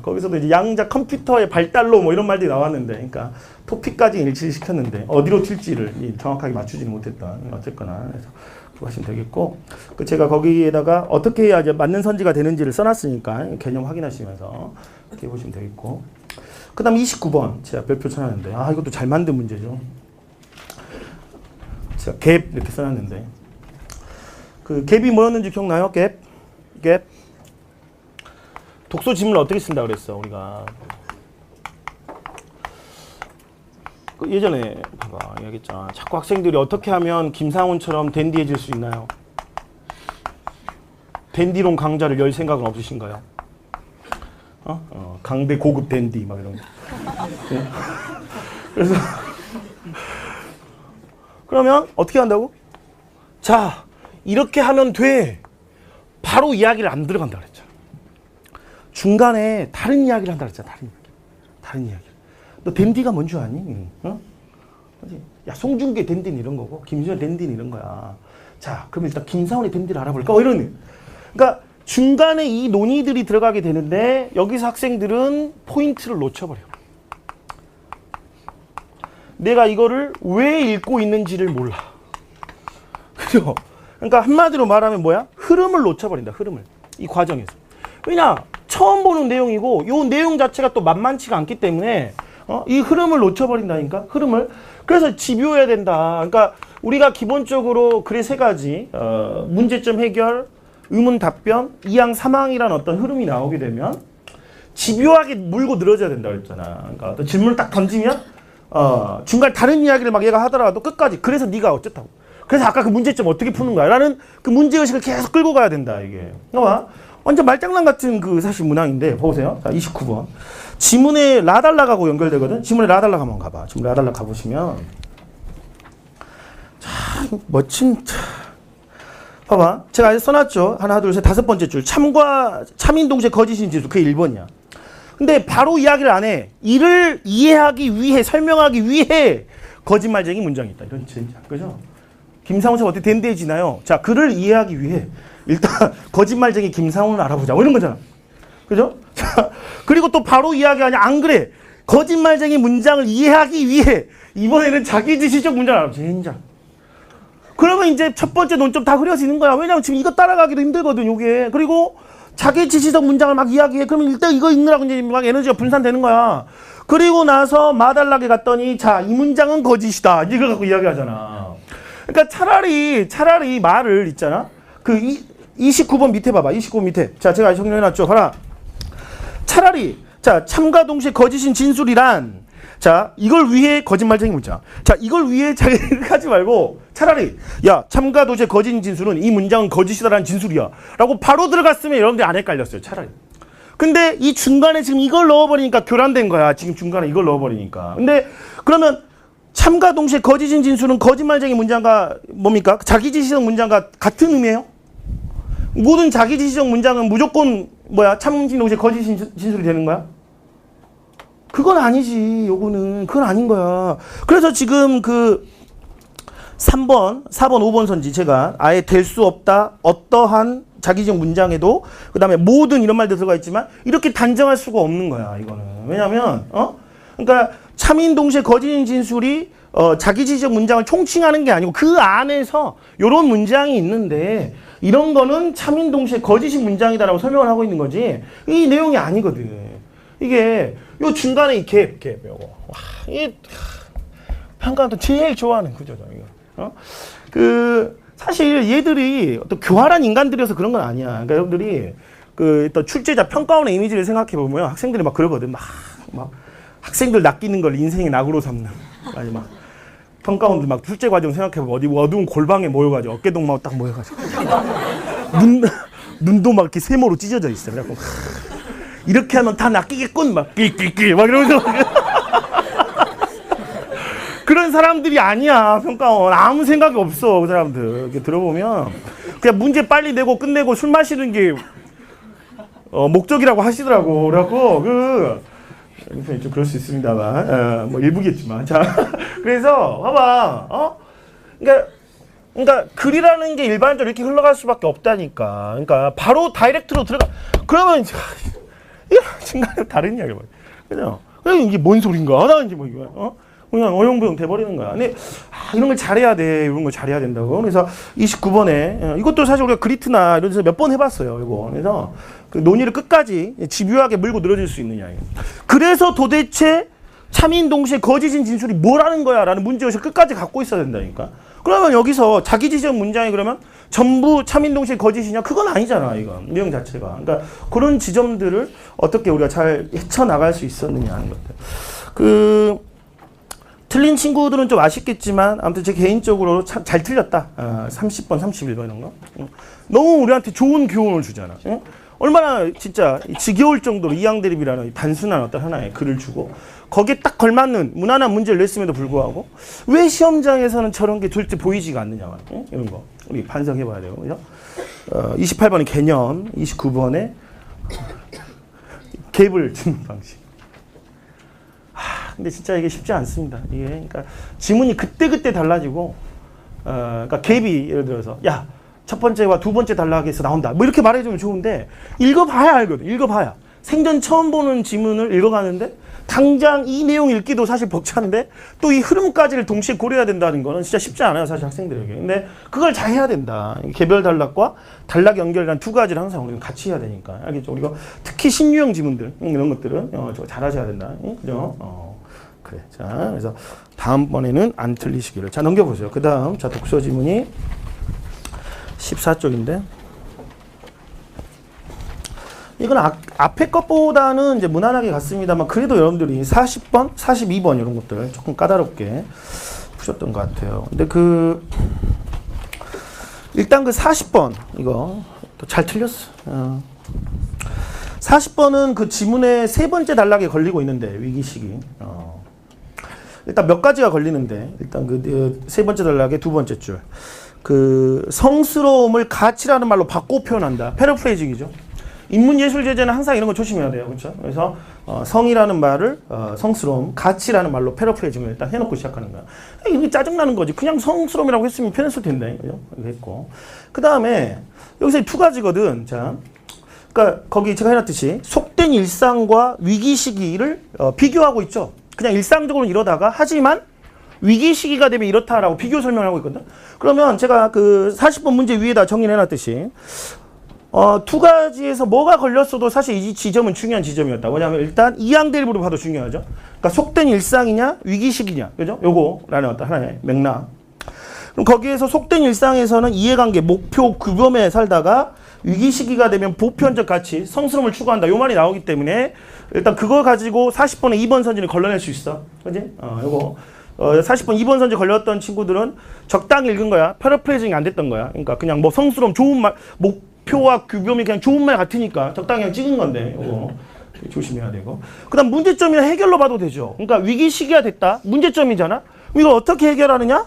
거기서도 이제 양자 컴퓨터의 발달로 뭐 이런 말들이 나왔는데 그러니까 토픽까지 일치를 시켰는데 어디로 튈지를 정확하게 맞추지는 못했다. 어쨌거나 그래서 하시면 되겠고 그 제가 거기에다가 어떻게 해야 맞는 선지가 되는지를 써놨으니까 개념 확인하시면서 이렇게 보시면 되겠고 그 다음 29번 제가 별표 쳐놨는데 이것도 잘 만든 문제죠. 제가 갭 이렇게 써놨는데 그 갭이 뭐였는지 기억나요? 갭 독소 지문을 어떻게 쓴다 그랬어 우리가 예전에 봐봐 이야기했잖아. 자꾸 학생들이 어떻게 하면 김상훈처럼 댄디해질 수 있나요? 댄디론 강좌를 열 생각은 없으신가요? 강대 고급 댄디 막 이런 거. 네? 그래서 그러면 어떻게 한다고? 자 이렇게 하면 돼. 바로 이야기를 안 들어간다 그랬잖아. 중간에 다른 이야기를 한다 그랬잖아. 다른 이야기. 너 댄디가 뭔 줄 아니? 어? 야, 송중기의 댄디는 이런 거고, 김준현 댄디는 이런 거야. 자, 그럼 일단 김사원의 댄디를 알아볼까? 이런. 그러니까 중간에 이 논의들이 들어가게 되는데 여기서 학생들은 포인트를 놓쳐버려. 내가 이거를 왜 읽고 있는지를 몰라. 그죠? 그러니까 한마디로 말하면 뭐야? 흐름을 놓쳐버린다. 흐름을. 이 과정에서. 왜냐? 처음 보는 내용이고 이 내용 자체가 또 만만치가 않기 때문에 이 흐름을 놓쳐버린다니까. 흐름을. 그래서 집요해야 된다. 그러니까 우리가 기본적으로 글의 세 가지 문제점 해결, 의문 답변, 2항 3항이라는 어떤 흐름이 나오게 되면 집요하게 물고 늘어져야 된다고 했잖아. 그러니까 어떤 질문을 딱 던지면 중간에 다른 이야기를 막 얘가 하더라도 끝까지 그래서 네가 어쨌다고. 그래서 아까 그 문제점 어떻게 푸는 거야? 라는 그 문제의식을 계속 끌고 가야 된다, 이게. 완전 말장난 같은 그 사실 문항인데, 보세요. 자, 29번. 지문에 라달락하고 연결되거든? 지문에 라달락 한번 가봐. 지문 라달락 가보시면. 참, 멋진. 봐봐. 제가 아직 써놨죠? 하나, 둘, 셋, 다섯 번째 줄. 참인 동시에 거짓인 진술. 그게 1번이야. 근데 바로 이야기를 안 해. 이를 이해하기 위해, 설명하기 위해 거짓말쟁이 문장이 있다. 이런 진짜. 그죠? 김상훈 씨 어떻게 댄데해지나요? 자, 그를 이해하기 위해 일단 거짓말쟁이 김상훈을 알아보자. 이런 거잖아. 그죠? 자, 그리고 또 바로 이야기하냐? 안 그래. 거짓말쟁이 문장을 이해하기 위해 이번에는 자기지시적 문장을 알아보자. 젠장. 그러면 이제 첫 번째 논점 다 흐려지는 거야. 왜냐면 지금 이거 따라가기도 힘들거든, 요게. 그리고 자기지시적 문장을 막 이야기해. 그러면 일단 이거 읽느라고 이제 막 에너지가 분산되는 거야. 그리고 나서 마달락에 갔더니 자, 이 문장은 거짓이다. 이걸 갖고 이야기하잖아. 그러니까 차라리 말을 있잖아. 그 29번 밑에 봐봐. 29번 밑에. 자, 제가 정리해놨죠. 봐라. 차라리 자, 참과 동시에 거짓인 진술이란 자, 이걸 위해 거짓말쟁이 문장. 자, 이걸 위해 자기가 하지 말고 차라리 야, 참과 동시에 거짓인 진술은 이 문장은 거짓이다라는 진술이야. 라고 바로 들어갔으면 여러분들이 안 헷갈렸어요. 차라리. 근데 이 중간에 지금 이걸 넣어버리니까 교란된 거야. 지금 중간에 이걸 넣어버리니까. 근데 그러면 참과 동시에 거짓인 진술은 거짓말쟁이 문장과 뭡니까? 자기지시적 문장과 같은 의미예요? 모든 자기지시적 문장은 무조건 뭐야? 참신 동시에 거짓인 진술이 되는 거야? 그건 아니지. 요거는 그건 아닌 거야. 그래서 지금 그 3번, 4번, 5번 선지 제가 아예 될 수 없다. 어떠한 자기지적 문장에도 그다음에 모든 이런 말도 들어가 있지만 이렇게 단정할 수가 없는 거야. 이거는. 왜냐면 그러니까 참인 동시에 거짓인 진술이 자기지적 문장을 총칭하는 게 아니고 그 안에서 이런 문장이 있는데 이런 거는 참인 동시에 거짓인 문장이다라고 설명을 하고 있는 거지 이 내용이 아니거든. 이게 요 중간에 이 갭 요거. 와, 이 평가도 제일 좋아하는 구조죠, 이거. 그 사실 얘들이 또 교활한 인간들이어서 그런 건 아니야. 그러니까 여러분들이 그 또 출제자 평가원의 이미지를 생각해 보면 학생들이 막 그러거든. 막 학생들 낚이는 걸 인생의 낙으로 삼는. 아니 막 평가원들 막 출제 과정 생각해 보면 어디 어두운 골방에 모여가지고 어깨동무하고 딱 모여가지고 눈도 막 이렇게 세모로 찢어져 있어. 그래갖고 이렇게 하면 다 낚이겠군 막 낄낄낄 막 이러면서 그런 사람들이 아니야. 평가원 아무 생각이 없어. 그 사람들 이렇게 들어보면 그냥 문제 빨리 내고 끝내고 술 마시는 게 목적이라고 하시더라고. 그래갖고 좀 그럴 수 있습니다만 뭐 일부겠지만 자 그래서 봐봐 그러니까 글이라는 게 일반적으로 이렇게 흘러갈 수밖에 없다니까. 그러니까 바로 다이렉트로 들어가 그러면 이거 중간에 다른 이야기 봐. 그죠? 그냥 이게 뭔 소린가? 나 이제 뭐 이거 그냥 어영부영 돼버리는 거야. 근데 이런 걸 잘해야 돼. 이런 걸 잘해야 된다고. 그래서 29번에 이것도 사실 우리가 그리트나 이런 데서 몇 번 해봤어요. 이거. 그래서 그 논의를 끝까지 집요하게 물고 늘어질 수 있느냐. 그래서 도대체 참인 동시에 거짓인 진술이 뭐라는 거야? 라는 문제의식을 끝까지 갖고 있어야 된다니까. 그러면 여기서 자기지적 문장이 그러면 전부 참인 동시에 거짓이냐? 그건 아니잖아. 이거 내용 자체가. 그러니까 그런 지점들을 어떻게 우리가 잘 헤쳐나갈 수 있었느냐 하는 것들. 틀린 친구들은 좀 아쉽겠지만 아무튼 제 개인적으로 참 잘 틀렸다. 30번, 31번 이런 거. 너무 우리한테 좋은 교훈을 주잖아. 얼마나 진짜 지겨울 정도로 이항대립이라는 단순한 어떤 하나의 글을 주고 거기에 딱 걸맞는 무난한 문제를 냈음에도 불구하고 왜 시험장에서는 저런 게 절대 보이지가 않느냐. 이런 거 우리 반성해봐야 돼요. 그죠? 28번은 개념, 29번에 갭을 주는 방식. 근데 진짜 이게 쉽지 않습니다. 이게 그러니까 지문이 그때그때 달라지고, 그러니까 갭이 예를 들어서 야, 첫 번째와 두 번째 단락에서 나온다. 뭐 이렇게 말해주면 좋은데 읽어봐야 알거든. 읽어봐야. 생전 처음 보는 지문을 읽어가는데 당장 이 내용 읽기도 사실 벅차는데 또 이 흐름까지를 동시에 고려해야 된다는 거는 진짜 쉽지 않아요. 사실 학생들에게. 근데 그걸 잘 해야 된다. 개별 단락과 단락 연결이란 두 가지를 항상 우리는 같이 해야 되니까. 알겠죠? 우리가 특히 신유형 지문들 이런 것들은 잘 하셔야 된다. 그죠? 그래. 자, 그래서 다음번에는 안 틀리시기를. 자, 넘겨보세요. 그 다음, 자, 독서 지문이 14쪽인데. 이건 앞에 것보다는 이제 무난하게 갔습니다만, 그래도 여러분들이 40번, 42번 이런 것들 조금 까다롭게 푸셨던 것 같아요. 근데 일단 그 40번, 이거 또 잘 틀렸어. 40번은 그 지문의 세 번째 단락에 걸리고 있는데, 위기시기. 일단 몇 가지가 걸리는데, 일단 그 세 번째 단락의 두 번째 줄. 그 성스러움을 가치라는 말로 바꿔 표현한다. 패러프레이징이죠. 인문예술제재는 항상 이런 거 조심해야 돼요. 그렇죠? 그래서 성이라는 말을 성스러움, 가치라는 말로 패러프레이징을 일단 해놓고 시작하는 거야. 이게 짜증나는 거지. 그냥 성스러움이라고 했으면 편했을 텐데. 그죠? 이거 했고. 그 다음에 여기서 두 가지거든. 자, 그러니까 거기 제가 해놨듯이 속된 일상과 위기 시기를 비교하고 있죠. 그냥 일상적으로 이러다가 하지만 위기 시기가 되면 이렇다라고 비교 설명을 하고 있거든. 그러면 제가 그 40번 문제 위에다 정리를 해놨듯이 두 가지에서 뭐가 걸렸어도 사실 이 지점은 중요한 지점이었다. 왜냐하면 일단 이항대립으로 봐도 중요하죠. 그러니까 속된 일상이냐 위기 시기냐, 그죠? 요거라는 어떤 하나의 맥락. 그럼 거기에서 속된 일상에서는 이해관계, 목표, 규범에 살다가 위기 시기가 되면 보편적 가치, 성스러움을 추구한다. 요 말이 나오기 때문에 일단 그거 가지고 40번에 2번 선지를 걸러낼 수 있어. 그지? 요거. 40번 2번 선지 걸렸던 친구들은 적당히 읽은 거야. 패러프레이징이 안 됐던 거야. 그러니까 그냥 뭐 성스러움, 좋은 말, 목표와 규범이 그냥 좋은 말 같으니까 적당히 그냥 찍은 건데, 요거. 조심해야 되고. 그 다음 문제점이나 해결로 봐도 되죠. 그러니까 위기 시기가 됐다. 문제점이잖아. 이걸 어떻게 해결하느냐?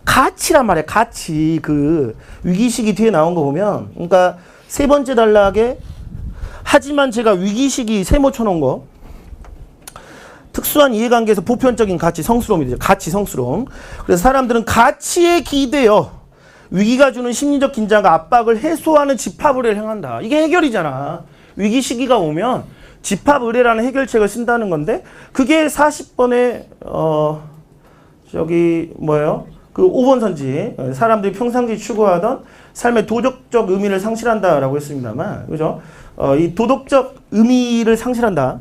가치란 말이야. 가치. 그 위기 시기 뒤에 나온 거 보면, 그러니까 세 번째 단락에 하지만 제가 위기 시기 세모 쳐놓은 거, 특수한 이해관계에서 보편적인 가치, 성스러움이 되죠. 가치, 성스러움. 그래서 사람들은 가치에 기대어 위기가 주는 심리적 긴장과 압박을 해소하는 집합 의뢰를 행한다. 이게 해결이잖아. 위기 시기가 오면 집합 의뢰라는 해결책을 쓴다는 건데, 그게 40번에 저기 뭐예요? 그 5번 선지, 사람들이 평상시 추구하던 삶의 도덕적 의미를 상실한다라고 했습니다만, 그죠? 이 도덕적 의미를 상실한다.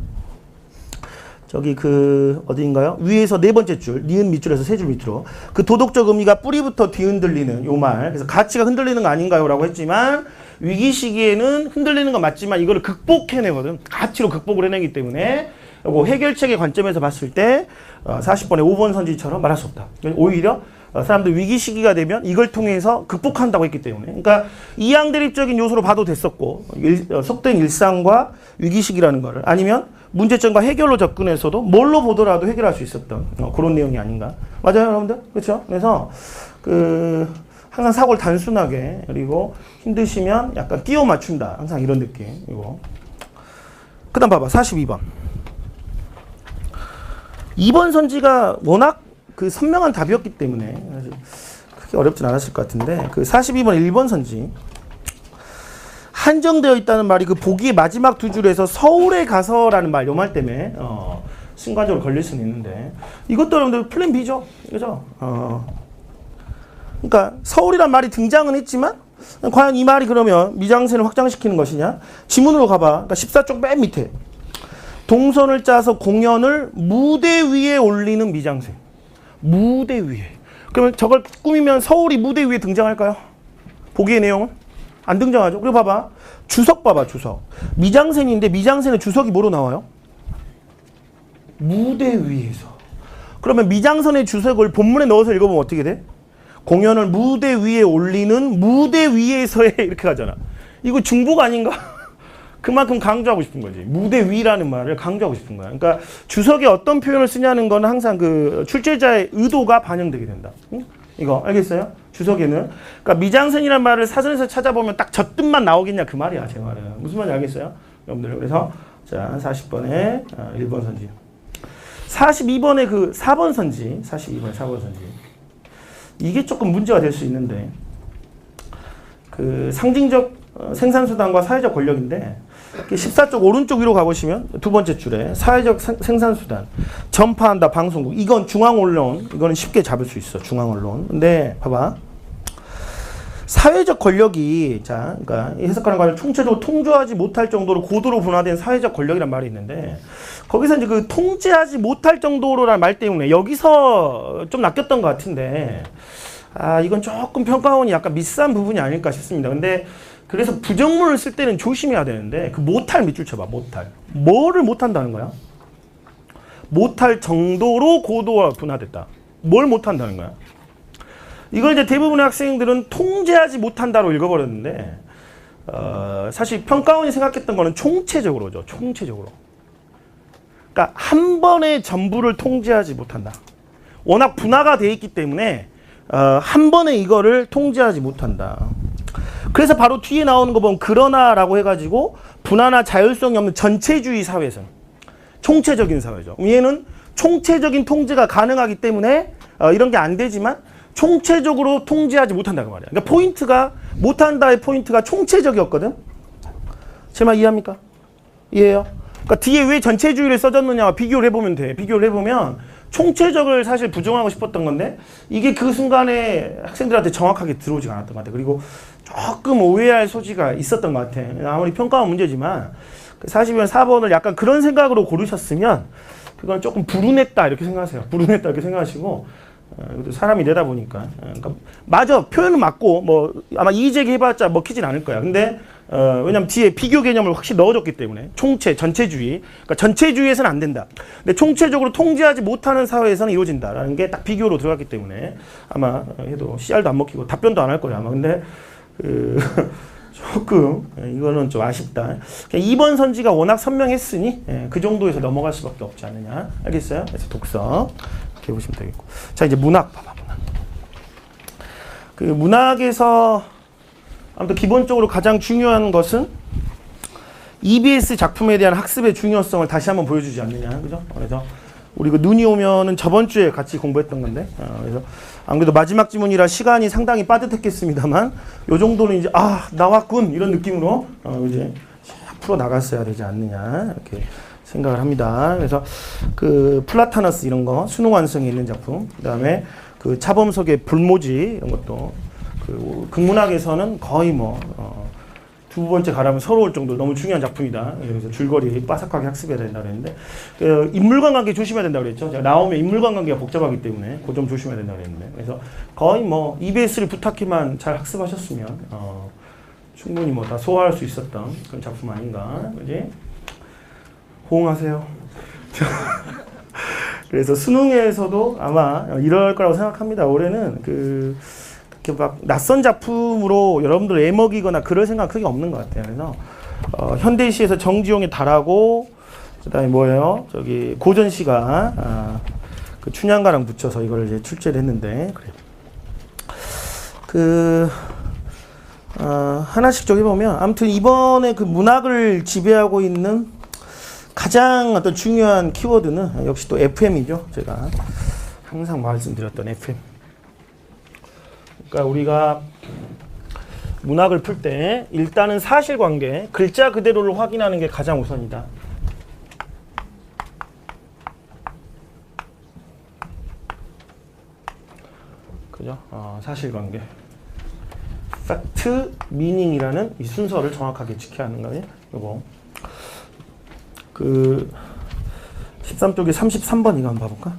저기 그 어디인가요? 위에서 네 번째 줄, 니은 밑줄에서 세 줄 밑으로 그 도덕적 의미가 뿌리부터 뒤흔들리는 요 말. 그래서 가치가 흔들리는 거 아닌가요?라고 했지만 위기 시기에는 흔들리는 건 맞지만 이거를 극복해내거든. 가치로 극복을 해내기 때문에 요거 해결책의 관점에서 봤을 때 40번의 5번 선지처럼 말할 수 없다. 오히려 사람들 위기 시기가 되면 이걸 통해서 극복한다고 했기 때문에. 그러니까 이항대립적인 요소로 봐도 됐었고, 속된 일상과 위기 시기라는 거를, 아니면 문제점과 해결로 접근해서도 뭘로 보더라도 해결할 수 있었던 그런 내용이 아닌가. 맞아요, 여러분들? 그렇죠? 그래서 항상 사고를 단순하게, 그리고 힘드시면 약간 끼워 맞춘다. 항상 이런 느낌. 이거. 그다음 봐봐. 42번. 2번 선지가 워낙 그 선명한 답이었기 때문에 크게 어렵진 않았을 것 같은데, 그 42번 1번 선지. 한정되어 있다는 말이 그 보기의 마지막 두 줄에서 서울에 가서라는 말, 요 말 때문에 순간적으로 걸릴 수는 있는데, 이것도 여러분들 플랜 B죠. 그죠? 그러니까 서울이란 말이 등장은 했지만 과연 이 말이 그러면 미장센을 확장시키는 것이냐? 지문으로 가봐. 그러니까 14쪽 맨 밑에 동선을 짜서 공연을 무대 위에 올리는 미장센. 무대 위에. 그러면 저걸 꾸미면 서울이 무대 위에 등장할까요? 보기의 내용은? 안 등장하죠. 그리고 봐봐. 주석 봐봐, 주석. 미장센인데 미장센의 주석이 뭐로 나와요? 무대 위에서. 그러면 미장선의 주석을 본문에 넣어서 읽어보면 어떻게 돼? 공연을 무대 위에 올리는 무대 위에서의 이렇게 가잖아. 이거 중복 아닌가? 그만큼 강조하고 싶은 거지. 무대 위라는 말을 강조하고 싶은 거야. 그러니까 주석에 어떤 표현을 쓰냐는 건 항상 그 출제자의 의도가 반영되게 된다. 응? 이거 알겠어요? 주석에는. 그러니까 미장센이라는 말을 사전에서 찾아보면 딱 저 뜻만 나오겠냐 그 말이야. 제 말은. 무슨 말인지 알겠어요? 여러분들. 그래서 자, 40번에 1번 선지. 42번에 그 4번 선지. 42번에 4번 선지. 이게 조금 문제가 될 수 있는데, 그 상징적 생산수단과 사회적 권력인데, 14쪽 오른쪽 위로 가보시면 두 번째 줄에 사회적 생산수단, 전파한다, 방송국. 이건 중앙언론. 이거는 쉽게 잡을 수 있어, 중앙언론. 근데 봐봐. 사회적 권력이, 자, 그러니까 해석하는 과정을 총체적으로 통제하지 못할 정도로 고도로 분화된 사회적 권력이란 말이 있는데, 거기서 이제 그 통제하지 못할 정도로라는 말 때문에 여기서 좀 낚였던 것 같은데, 이건 조금 평가원이 약간 미스한 부분이 아닐까 싶습니다. 근데 그래서 부정문을 쓸 때는 조심해야 되는데, 그 못할 밑줄 쳐봐, 못할. 뭐를 못한다는 거야? 못할 정도로 고도화 분화됐다. 뭘 못한다는 거야? 이걸 이제 대부분의 학생들은 통제하지 못한다로 읽어버렸는데, 사실 평가원이 생각했던 거는 총체적으로죠. 총체적으로. 그러니까 한 번에 전부를 통제하지 못한다. 워낙 분화가 돼 있기 때문에 한 번에 이거를 통제하지 못한다. 그래서 바로 뒤에 나오는 거 보면 그러나라고 해가지고 분화나 자율성이 없는 전체주의 사회에서는 총체적인 사회죠. 얘는 총체적인 통제가 가능하기 때문에 이런 게 안 되지만 총체적으로 통제하지 못한다고 말이야. 그러니까 포인트가 못한다의 포인트가 총체적이었거든. 제 말 이해합니까? 이해해요? 그러니까 뒤에 왜 전체주의를 써줬느냐와 비교를 해보면 돼. 비교를 해보면 총체적을 사실 부정하고 싶었던 건데 이게 그 순간에 학생들한테 정확하게 들어오지가 않았던 것 같아. 그리고 조금 오해할 소지가 있었던 것 같아. 아무리 평가한 문제지만 40번 4번을 약간 그런 생각으로 고르셨으면 그건 조금 불운했다 이렇게 생각하세요. 불운했다 이렇게 생각하시고 사람이 되다 보니까 그러니까 맞아, 표현은 맞고 뭐 아마 이의제기 해봤자 먹히진 않을 거야. 근데 왜냐면 뒤에 비교 개념을 확실히 넣어줬기 때문에 총체, 전체주의, 그러니까 전체주의에서는 안 된다. 근데 총체적으로 통제하지 못하는 사회에서는 이루어진다라는 게 딱 비교로 들어갔기 때문에 아마 해도 CR도 안 먹히고 답변도 안 할 거야 아마. 근데 조금 이거는 좀 아쉽다. 2번 선지가 워낙 선명했으니 그 정도에서 넘어갈 수밖에 없지 않느냐. 알겠어요? 그래서 독서 이렇게 보시면 되겠고. 자, 이제 문학 봐봐. 문학. 그 문학에서 아무튼 기본적으로 가장 중요한 것은 EBS 작품에 대한 학습의 중요성을 다시 한번 보여주지 않느냐. 그죠? 그래서 우리 그 눈이 오면은 저번 주에 같이 공부했던 건데, 그래서 안 그래도 마지막 지문이라 시간이 상당히 빠듯했겠습니다만, 요 정도는 이제 나왔군 이런 느낌으로 이제 풀어 나갔어야 되지 않느냐 이렇게 생각을 합니다. 그래서 그 플라타너스 이런 거 수능 완성에 있는 작품, 그다음에 그 차범석의 불모지 이런 것도 그 극문학에서는 거의 두 번째 가라면 서러울 정도로 너무 중요한 작품이다. 그래서 줄거리 빠삭하게 학습해야 된다 그랬는데 인물관 관계 조심해야 된다 그랬죠. 제가 나오면 인물관 관계가 복잡하기 때문에 그 점 조심해야 된다 그랬는데 그래서 거의 EBS를 부탁해만 잘 학습하셨으면 충분히 다 소화할 수 있었던 그런 작품 아닌가, 그지? 호응하세요. 그래서 수능에서도 아마 이럴 거라고 생각합니다. 올해는 이렇게 막 낯선 작품으로 여러분들 애먹이거나 그럴 생각 크게 없는 것 같아요. 그래서 현대시에서 정지용의 달하고 그다음에 뭐예요? 저기 고전시가 그 춘향가랑 붙여서 이걸 이제 출제를 했는데 그래. 하나씩 좀 해보면 아무튼 이번에 그 문학을 지배하고 있는 가장 어떤 중요한 키워드는 역시 또 FM이죠. 제가 항상 말씀드렸던 FM. 그러니까 우리가 문학을 풀 때 일단은 사실관계, 글자 그대로를 확인하는 게 가장 우선이다. 그죠? 사실관계. 팩트, 미닝이라는 이 순서를 정확하게 지켜야 하는 거예요. 요거. 13쪽에 33번 이거 한번 봐볼까?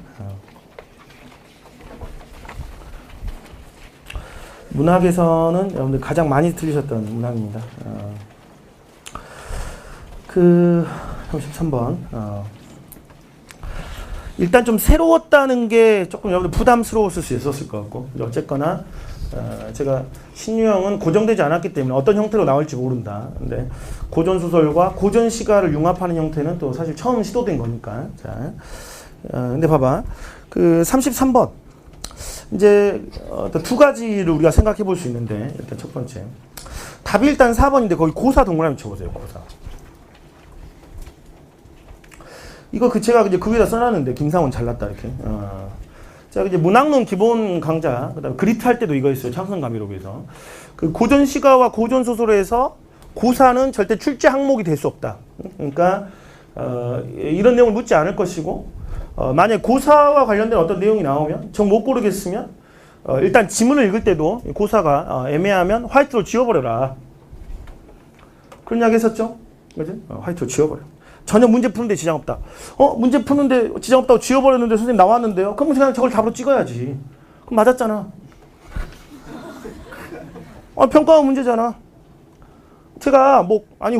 문학에서는 여러분들 가장 많이 틀리셨던 문학입니다. 33번. 일단 좀 새로웠다는 게 조금 여러분들 부담스러웠을 수 있었을 것 같고, 어쨌거나 제가 신유형은 고정되지 않았기 때문에 어떤 형태로 나올지 모른다. 근데 고전소설과 고전시가를 융합하는 형태는 또 사실 처음 시도된 거니까. 자, 근데 봐봐. 33번. 이제 두 가지를 우리가 생각해 볼 수 있는데, 일단 첫 번째. 답이 일단 4번인데 거기 고사 동그라미 쳐보세요, 고사. 이거 제가 이제 그 위에다 써놨는데 김상훈 잘났다 이렇게. 자 이제 문학론 기본 강좌, 그다음에 그리트 할 때도 이거 있어요. 창선감이록에서 그 고전 시가와 고전 소설에서 고사는 절대 출제 항목이 될 수 없다. 그러니까 이런 내용을 묻지 않을 것이고, 만약 고사와 관련된 어떤 내용이 나오면 정 못 고르겠으면 일단 지문을 읽을 때도 고사가 애매하면 화이트로 지워버려라. 그런 이야기 했었죠? 그지? 화이트로 지워버려. 전혀 문제 푸는데 지장 없다. 문제 푸는데 지장 없다고 지워버렸는데 선생님 나왔는데요? 그럼 그냥 저걸 답으로 찍어야지. 그럼 맞았잖아. 평가원 문제잖아. 제가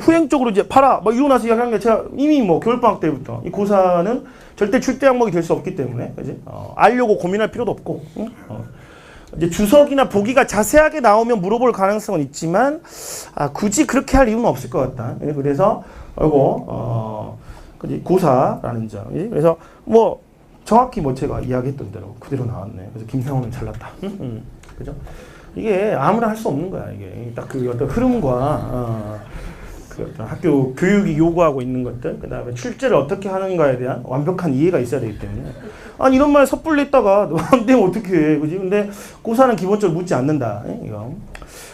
후행적으로 이제 봐라 이러고 나서 이야기한 게 제가 이미 겨울방학 때부터 이 고사는 절대 출제 항목이 될 수 없기 때문에, 그지? 알려고 고민할 필요도 없고, 이제 주석이나 보기가 자세하게 나오면 물어볼 가능성은 있지만, 굳이 그렇게 할 이유는 없을 것 같다. 그래서, 고사라는 점. 그래서, 정확히 제가 이야기했던 대로 그대로 나왔네. 그래서 김상훈은 잘났다. 그죠? 이게 아무나 할 수 없는 거야, 이게. 딱 그 어떤 흐름과, 그 어떤 학교 교육이 요구하고 있는 것들, 그 다음에 출제를 어떻게 하는가에 대한 완벽한 이해가 있어야 되기 때문에. 이런 말 섣불리 했다가, 안 되면 어떻게 해, 그지? 근데 고사는 기본적으로 묻지 않는다, 이거.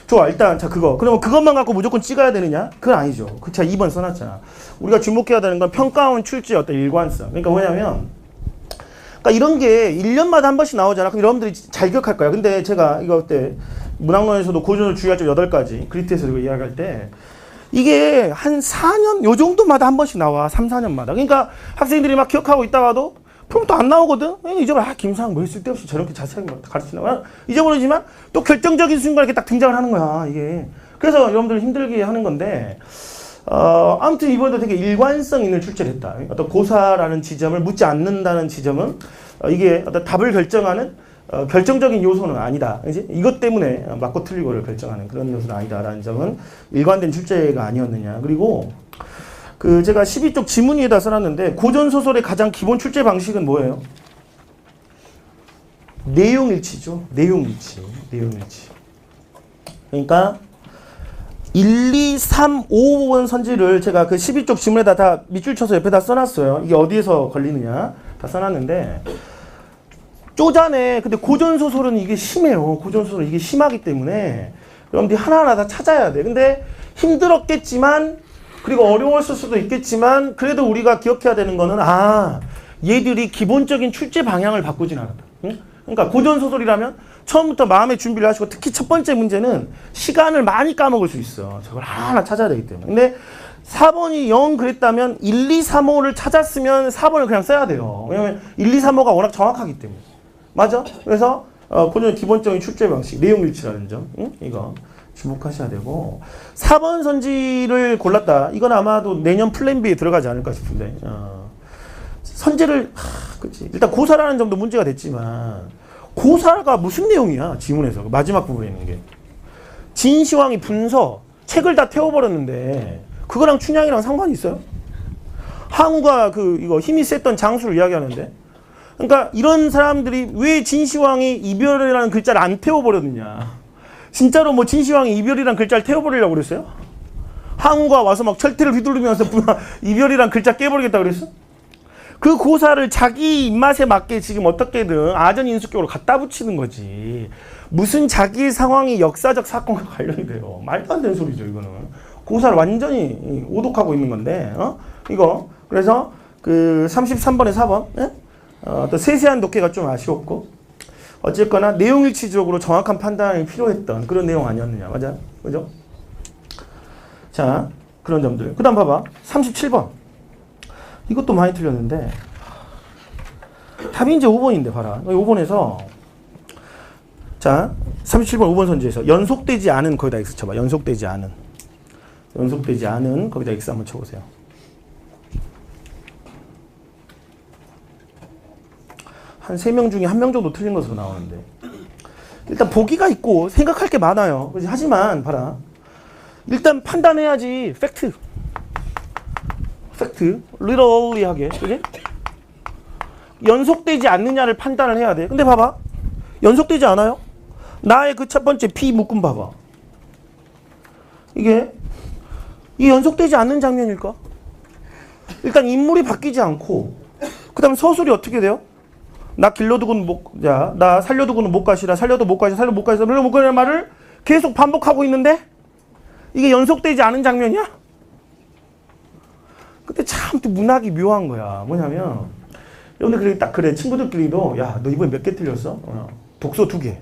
좋아, 일단, 그러면 그것만 갖고 무조건 찍어야 되느냐? 그건 아니죠. 제가 2번 써놨잖아. 우리가 주목해야 되는 건 평가원 출제의 어떤 일관성. 그러니까 뭐냐면, 이런 게 1년마다 한 번씩 나오잖아. 그럼 여러분들이 잘 기억할 거야. 근데 제가 이거 때 문학론에서도 고전을 주의할 점 8가지, 그리트에서 이거 이야기할 때 이게 한 4년 요 정도마다 한 번씩 나와. 3, 4년마다. 그러니까 학생들이 막 기억하고 있다가도 그럼 또 안 나오거든. 잊어버려. 김상훈 뭐 쓸데없이 저렇게 자세하게 가르치나. 잊어버리지만 또 결정적인 순간에 이렇게 딱 등장을 하는 거야, 이게. 그래서 여러분들 힘들게 하는 건데, 아무튼 이번에도 되게 일관성 있는 출제를 했다. 어떤 고사라는 지점을 묻지 않는다는 지점은 이게 어떤 답을 결정하는 결정적인 요소는 아니다. 이제 이것 때문에 맞고 틀리고를 결정하는 그런 요소는 아니다라는 점은 일관된 출제가 아니었느냐. 그리고 제가 12쪽 지문 위에다 써놨는데, 고전 소설의 가장 기본 출제 방식은 뭐예요? 내용 일치죠. 내용 일치. 그러니까 1, 2, 3, 5번 선지를 제가 그 12쪽 지문에다 다 밑줄 쳐서 옆에다 써놨어요. 이게 어디에서 걸리느냐 다 써놨는데, 쪼잔해. 근데 고전소설은 이게 심해요. 고전소설은 이게 심하기 때문에 여러분들이 하나하나 다 찾아야 돼. 근데 힘들었겠지만, 그리고 어려웠을 수도 있겠지만, 그래도 우리가 기억해야 되는 거는, 얘들이 기본적인 출제 방향을 바꾸진 않았다. 응? 그러니까 고전소설이라면 처음부터 마음의 준비를 하시고, 특히 첫 번째 문제는 시간을 많이 까먹을 수 있어. 저걸 하나 찾아야 되기 때문에. 근데 4번이 영 그랬다면 1, 2, 3, 5를 찾았으면 4번을 그냥 써야 돼요. 왜냐면 1, 2, 3, 5가 워낙 정확하기 때문에. 맞아? 그래서 고전의 기본적인 출제 방식, 내용 일치라는 점, 이거 주목하셔야 되고, 4번 선지를 골랐다. 이건 아마도 내년 플랜 B에 들어가지 않을까 싶은데, 선지를 그치. 일단 고사라는 점도 문제가 됐지만, 고사가 무슨 내용이야? 지문에서 마지막 부분에 있는 게 진시황이 분서 책을 다 태워버렸는데 그거랑 춘향이랑 상관이 있어요? 항우가 이거 힘이 셌던 장수를 이야기하는데, 그러니까 이런 사람들이 왜 진시황이 이별이라는 글자를 안 태워버렸느냐? 진짜로 진시황이 이별이라는 글자를 태워버리려고 그랬어요? 항우가 와서 막 철퇴를 휘두르면서 이별이라는 글자 깨버리겠다 그랬어? 그 고사를 자기 입맛에 맞게 지금 어떻게든 아전인수격으로 갖다 붙이는 거지. 무슨 자기 상황이 역사적 사건과 관련이 돼요. 말도 안 되는 소리죠, 이거는. 고사를 완전히 오독하고 있는 건데, 이거. 그래서 33번에 4번, 또 세세한 독해가 좀 아쉬웠고, 어쨌거나 내용일치적으로 정확한 판단이 필요했던 그런 내용 아니었느냐. 맞아요? 그죠? 자, 그런 점들. 그 다음 봐봐. 37번. 이것도 많이 틀렸는데, 답이 이제 5번인데, 봐라. 5번에서, 자, 37번 5번 선지에서 연속되지 않은, 거기다 X 쳐봐. 연속되지 않은, 거기다 X 한번 쳐보세요. 한 3명 중에 1명 정도 틀린 것으로 나오는데, 일단 보기가 있고 생각할 게 많아요. 그렇지? 하지만 봐라. 일단 판단해야지. 팩트, 리얼리하게, 그지? 연속되지 않느냐를 판단을 해야 돼. 근데 봐봐, 연속되지 않아요? 나의 그 첫 번째 P 묶음 봐봐. 이게 연속되지 않는 장면일까? 일단 인물이 바뀌지 않고 그 다음에 서술이 어떻게 돼요? 나 길러두고는 못, 자, 나 살려두고는 못 가시라, 살려도 못 가시라, 살려 못 가시라, 살려 못 가시라는 말을 계속 반복하고 있는데 이게 연속되지 않은 장면이야? 근데 참 또 문학이 묘한 거야. 뭐냐면 여러분들 그래 딱 그래 친구들끼리도 야 너 이번에 몇 개 틀렸어? 독서 2개.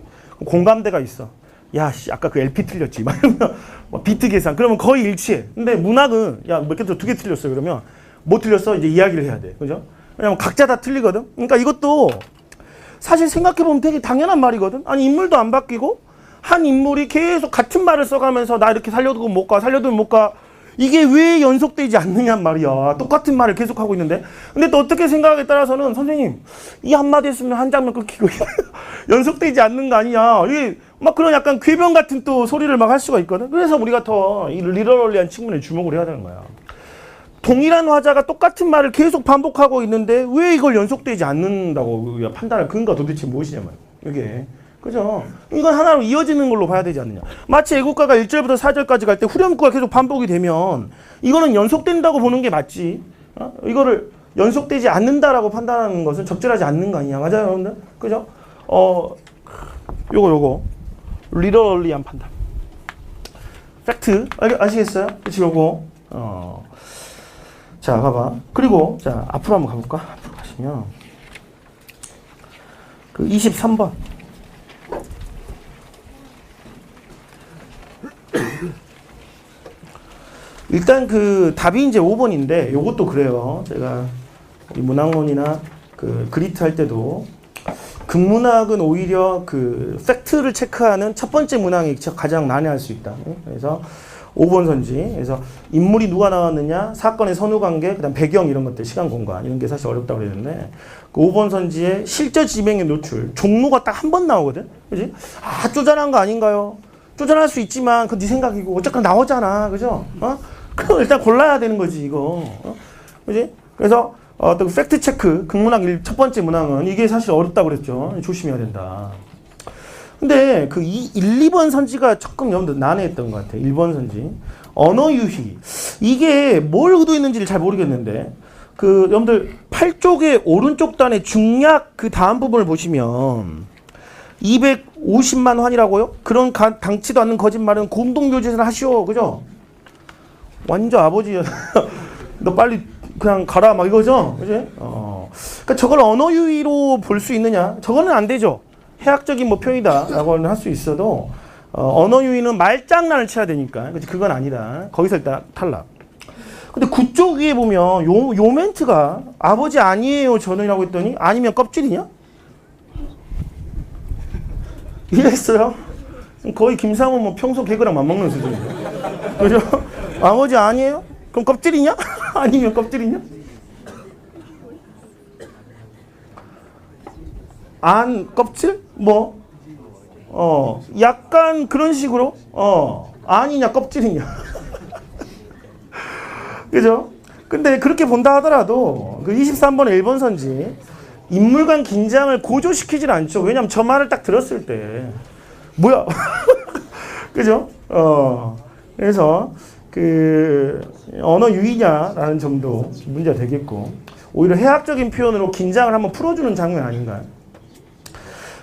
공감대가 있어. 야 씨 아까 그 LP 틀렸지. 막 이러면 비트 계산. 그러면 거의 일치해. 근데 문학은 야 몇 개 틀렸어? 2개 틀렸어. 그러면 뭐 틀렸어? 이제 이야기를 해야 돼. 그죠? 왜냐면 각자 다 틀리거든. 그러니까 이것도 사실 생각해보면 되게 당연한 말이거든. 아니 인물도 안 바뀌고 한 인물이 계속 같은 말을 써가면서 나 이렇게 살려두고 못 가, 살려두면 못 가. 이게 왜 연속되지 않느냐 말이야. 똑같은 말을 계속하고 있는데. 근데 또 어떻게 생각하기에 따라서는 선생님 이 한마디 했으면 한 장면 끊기고 연속되지 않는 거 아니냐. 이게 막 그런 약간 궤변 같은 또 소리를 막 할 수가 있거든. 그래서 우리가 더 이 리더럴리한 측면에 주목을 해야 되는 거야. 동일한 화자가 똑같은 말을 계속 반복하고 있는데 왜 이걸 연속되지 않는다고 판단할 근거가 도대체 무엇이냐 말이야. 이게. 그죠? 이건 하나로 이어지는 걸로 봐야 되지 않느냐. 마치 애국가가 1절부터 4절까지 갈 때 후렴구가 계속 반복이 되면 이거는 연속된다고 보는 게 맞지. 이거를 연속되지 않는다라고 판단하는 것은 적절하지 않는 거 아니냐. 맞아요, 여러분들? 그죠? 요거. 리더럴리한 판단. 팩트. 아시겠어요? 그치, 요거. 자, 봐봐. 그리고, 자, 앞으로 한번 가볼까? 앞으로 가시면. 그 23번. 일단 그 답이 이제 5번인데 요것도 그래요. 제가 우리 문학론이나 그 그리트 할 때도 극문학은 오히려 그 팩트를 체크하는 첫 번째 문항이 가장 난해할 수 있다. 그래서 5번 선지. 그래서 인물이 누가 나왔느냐, 사건의 선후 관계, 그다음 배경 이런 것들, 시간 공간 이런 게 사실 어렵다고 그랬는데 그 5번 선지의 실제 지명의 노출, 종로가 딱 한 번 나오거든. 그지? 아, 쪼잔한 거 아닌가요? 쪼잔할 수 있지만 그건 네 생각이고 어쨌건 나오잖아. 그죠? 그럼 일단 골라야 되는 거지, 이거. 그지? 그래서 또 팩트 체크, 극문학 첫 번째 문항은 이게 사실 어렵다고 그랬죠. 조심해야 된다. 근데 그 1, 2번 선지가 조금 여러분들 난해했던 것 같아요. 1번 선지. 언어 유희. 이게 뭘 의도했는지를 잘 모르겠는데 그 여러분들 8쪽의 오른쪽 단의 중약 그 다음 부분을 보시면 250만 환이라고요? 그런 당치도 않는 거짓말은 공동묘지를 하시오. 그죠? 완전 아버지야. 너 빨리 그냥 가라 막 이거죠? 그지? 그러니까 저걸 언어 유희로 볼 수 있느냐? 저거는 안 되죠. 해학적인 뭐 표현이다라고는 할 수 있어도 언어 유희는 말장난을 쳐야 되니까. 그치? 그건 아니다. 거기서 일단 탈락. 근데 9쪽 위에 보면 요 멘트가 아버지 아니에요 저는이라고 했더니 아니면 껍질이냐? 이랬어요. 거의 김상훈 뭐 평소 개그랑 맞먹는 수준이죠. 그죠? 아버지 아니에요? 그럼 껍질이냐? 아니면 껍질이냐? 안 껍질? 뭐? 약간 그런 식으로 아니냐 껍질이냐. 그죠? 근데 그렇게 본다 하더라도 그 23번의 1번 선지 인물 간 긴장을 고조시키질 않죠. 왜냐면 저 말을 딱 들었을 때 뭐야? 그죠? 그래서 그 언어 유희냐라는 점도 문제가 되겠고 오히려 해학적인 표현으로 긴장을 한번 풀어주는 장면 아닌가요?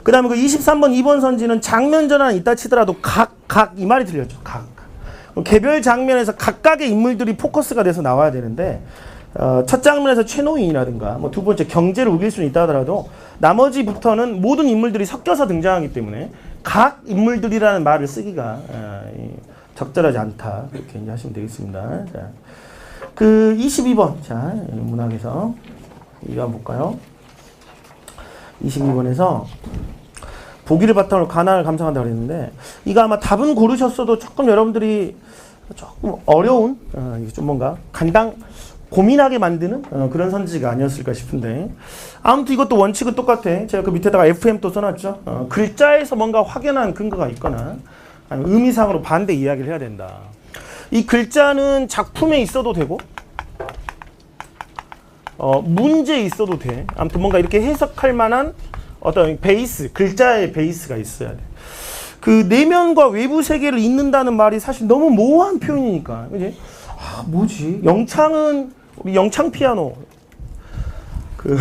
그 다음에 그 23번 2번 선지는 장면 전환이 있다 치더라도 각 이 말이 들렸죠. 각. 개별 장면에서 각각의 인물들이 포커스가 돼서 나와야 되는데 첫 장면에서 최노인이라든가 뭐 두 번째 경제를 우길 수는 있다 하더라도 나머지부터는 모든 인물들이 섞여서 등장하기 때문에 각 인물들이라는 말을 쓰기가 적절하지 않다. 이렇게 이제 하시면 되겠습니다. 자, 그 22번. 자, 문학에서 이거 한번 볼까요? 22번에서 보기를 바탕으로 가난을 감상한다고 그랬는데 이거 아마 답은 고르셨어도 조금 여러분들이 조금 어려운 이게 좀 뭔가 고민하게 만드는 그런 선지가 아니었을까 싶은데 아무튼 이것도 원칙은 똑같아. 제가 그 밑에다가 FM 또 써놨죠. 글자에서 뭔가 확연한 근거가 있거나 아니면 의미상으로 반대 이야기를 해야 된다. 이 글자는 작품에 있어도 되고 문제에 있어도 돼. 아무튼 뭔가 이렇게 해석할 만한 어떤 베이스, 글자의 베이스가 있어야 돼. 그 내면과 외부 세계를 잇는다는 말이 사실 너무 모호한 표현이니까. 그지? 아, 뭐지? 영창은 우리 영창 피아노 그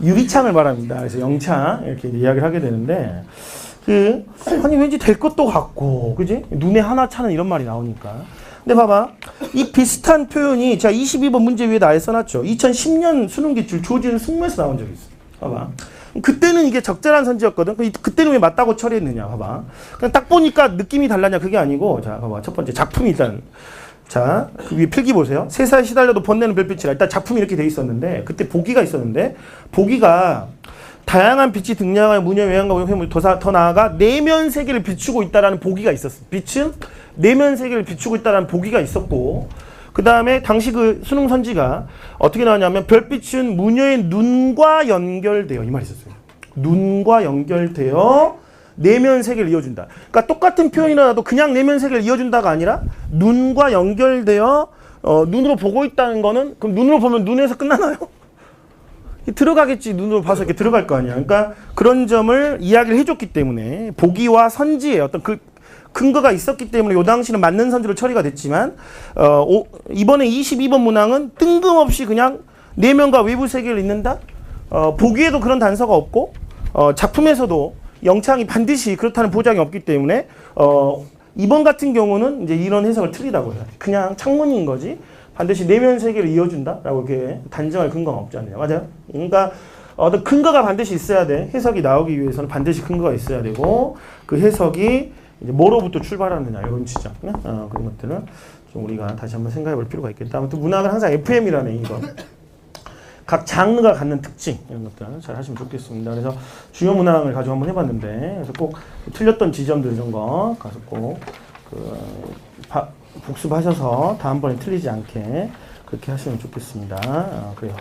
유리창을 말합니다. 그래서 영창 이렇게 이야기를 하게 되는데 아니 왠지 될 것도 같고 그지? 눈에 하나 차는 이런 말이 나오니까. 근데 봐봐 이 비슷한 표현이 자 22번 문제 위에다 아예 써놨죠. 2010년 수능기출 조지훈 승무에서 나온 적이 있어. 봐봐. 그때는 이게 적절한 선지였거든. 그때는 왜 맞다고 처리했느냐. 봐봐. 그냥 딱 보니까 느낌이 달라냐 그게 아니고 자 봐봐 첫 번째 작품이 일단 자, 그 위에 필기 보세요. 세사에 시달려도 번뇌는 별빛이라. 일단 작품이 이렇게 돼 있었는데 그때 보기가 있었는데 보기가 다양한 빛이 등장하여 무녀 외양과 외형물 더 나아가 내면 세계를 비추고 있다라는 보기가 있었어. 빛은 내면 세계를 비추고 있다라는 보기가 있었고 그 다음에 당시 그 수능 선지가 어떻게 나왔냐면 별빛은 무녀의 눈과 연결되어 이 말이 있었어요. 눈과 연결되어 내면 세계를 이어준다. 그러니까 똑같은 표현이라도 그냥 내면 세계를 이어준다가 아니라 눈과 연결되어 눈으로 보고 있다는 거는 그럼 눈으로 보면 눈에서 끝나나요? 들어가겠지. 눈으로 봐서 이렇게 들어갈 거 아니야. 그러니까 그런 점을 이야기를 해줬기 때문에 보기와 선지의 어떤 그 근거가 있었기 때문에 요 당시는 맞는 선지로 처리가 됐지만 이번에 22번 문항은 뜬금없이 그냥 내면과 외부 세계를 잇는다. 보기에도 그런 단서가 없고 작품에서도 영창이 반드시 그렇다는 보장이 없기 때문에 이번 같은 경우는 이제 이런 해석을 틀리다고 해요. 그냥 창문인 거지 반드시 내면 세계를 이어준다라고 이렇게 단정할 근거가 없지 않느냐. 맞아요? 그러니까 어떤 근거가 반드시 있어야 돼. 해석이 나오기 위해서는 반드시 근거가 있어야 되고 그 해석이 이제 뭐로부터 출발하느냐 이런 지적 그런 것들은 좀 우리가 다시 한번 생각해 볼 필요가 있겠다. 아무튼 문학은 항상 FM이라는 이거. 각 장르가 갖는 특징 이런 것들 잘 하시면 좋겠습니다. 그래서 주요 문항을 가지고 한번 해봤는데 그래서 꼭 틀렸던 지점들 이런 거 가서 꼭 복습하셔서 다음번에 틀리지 않게 그렇게 하시면 좋겠습니다. 그래요.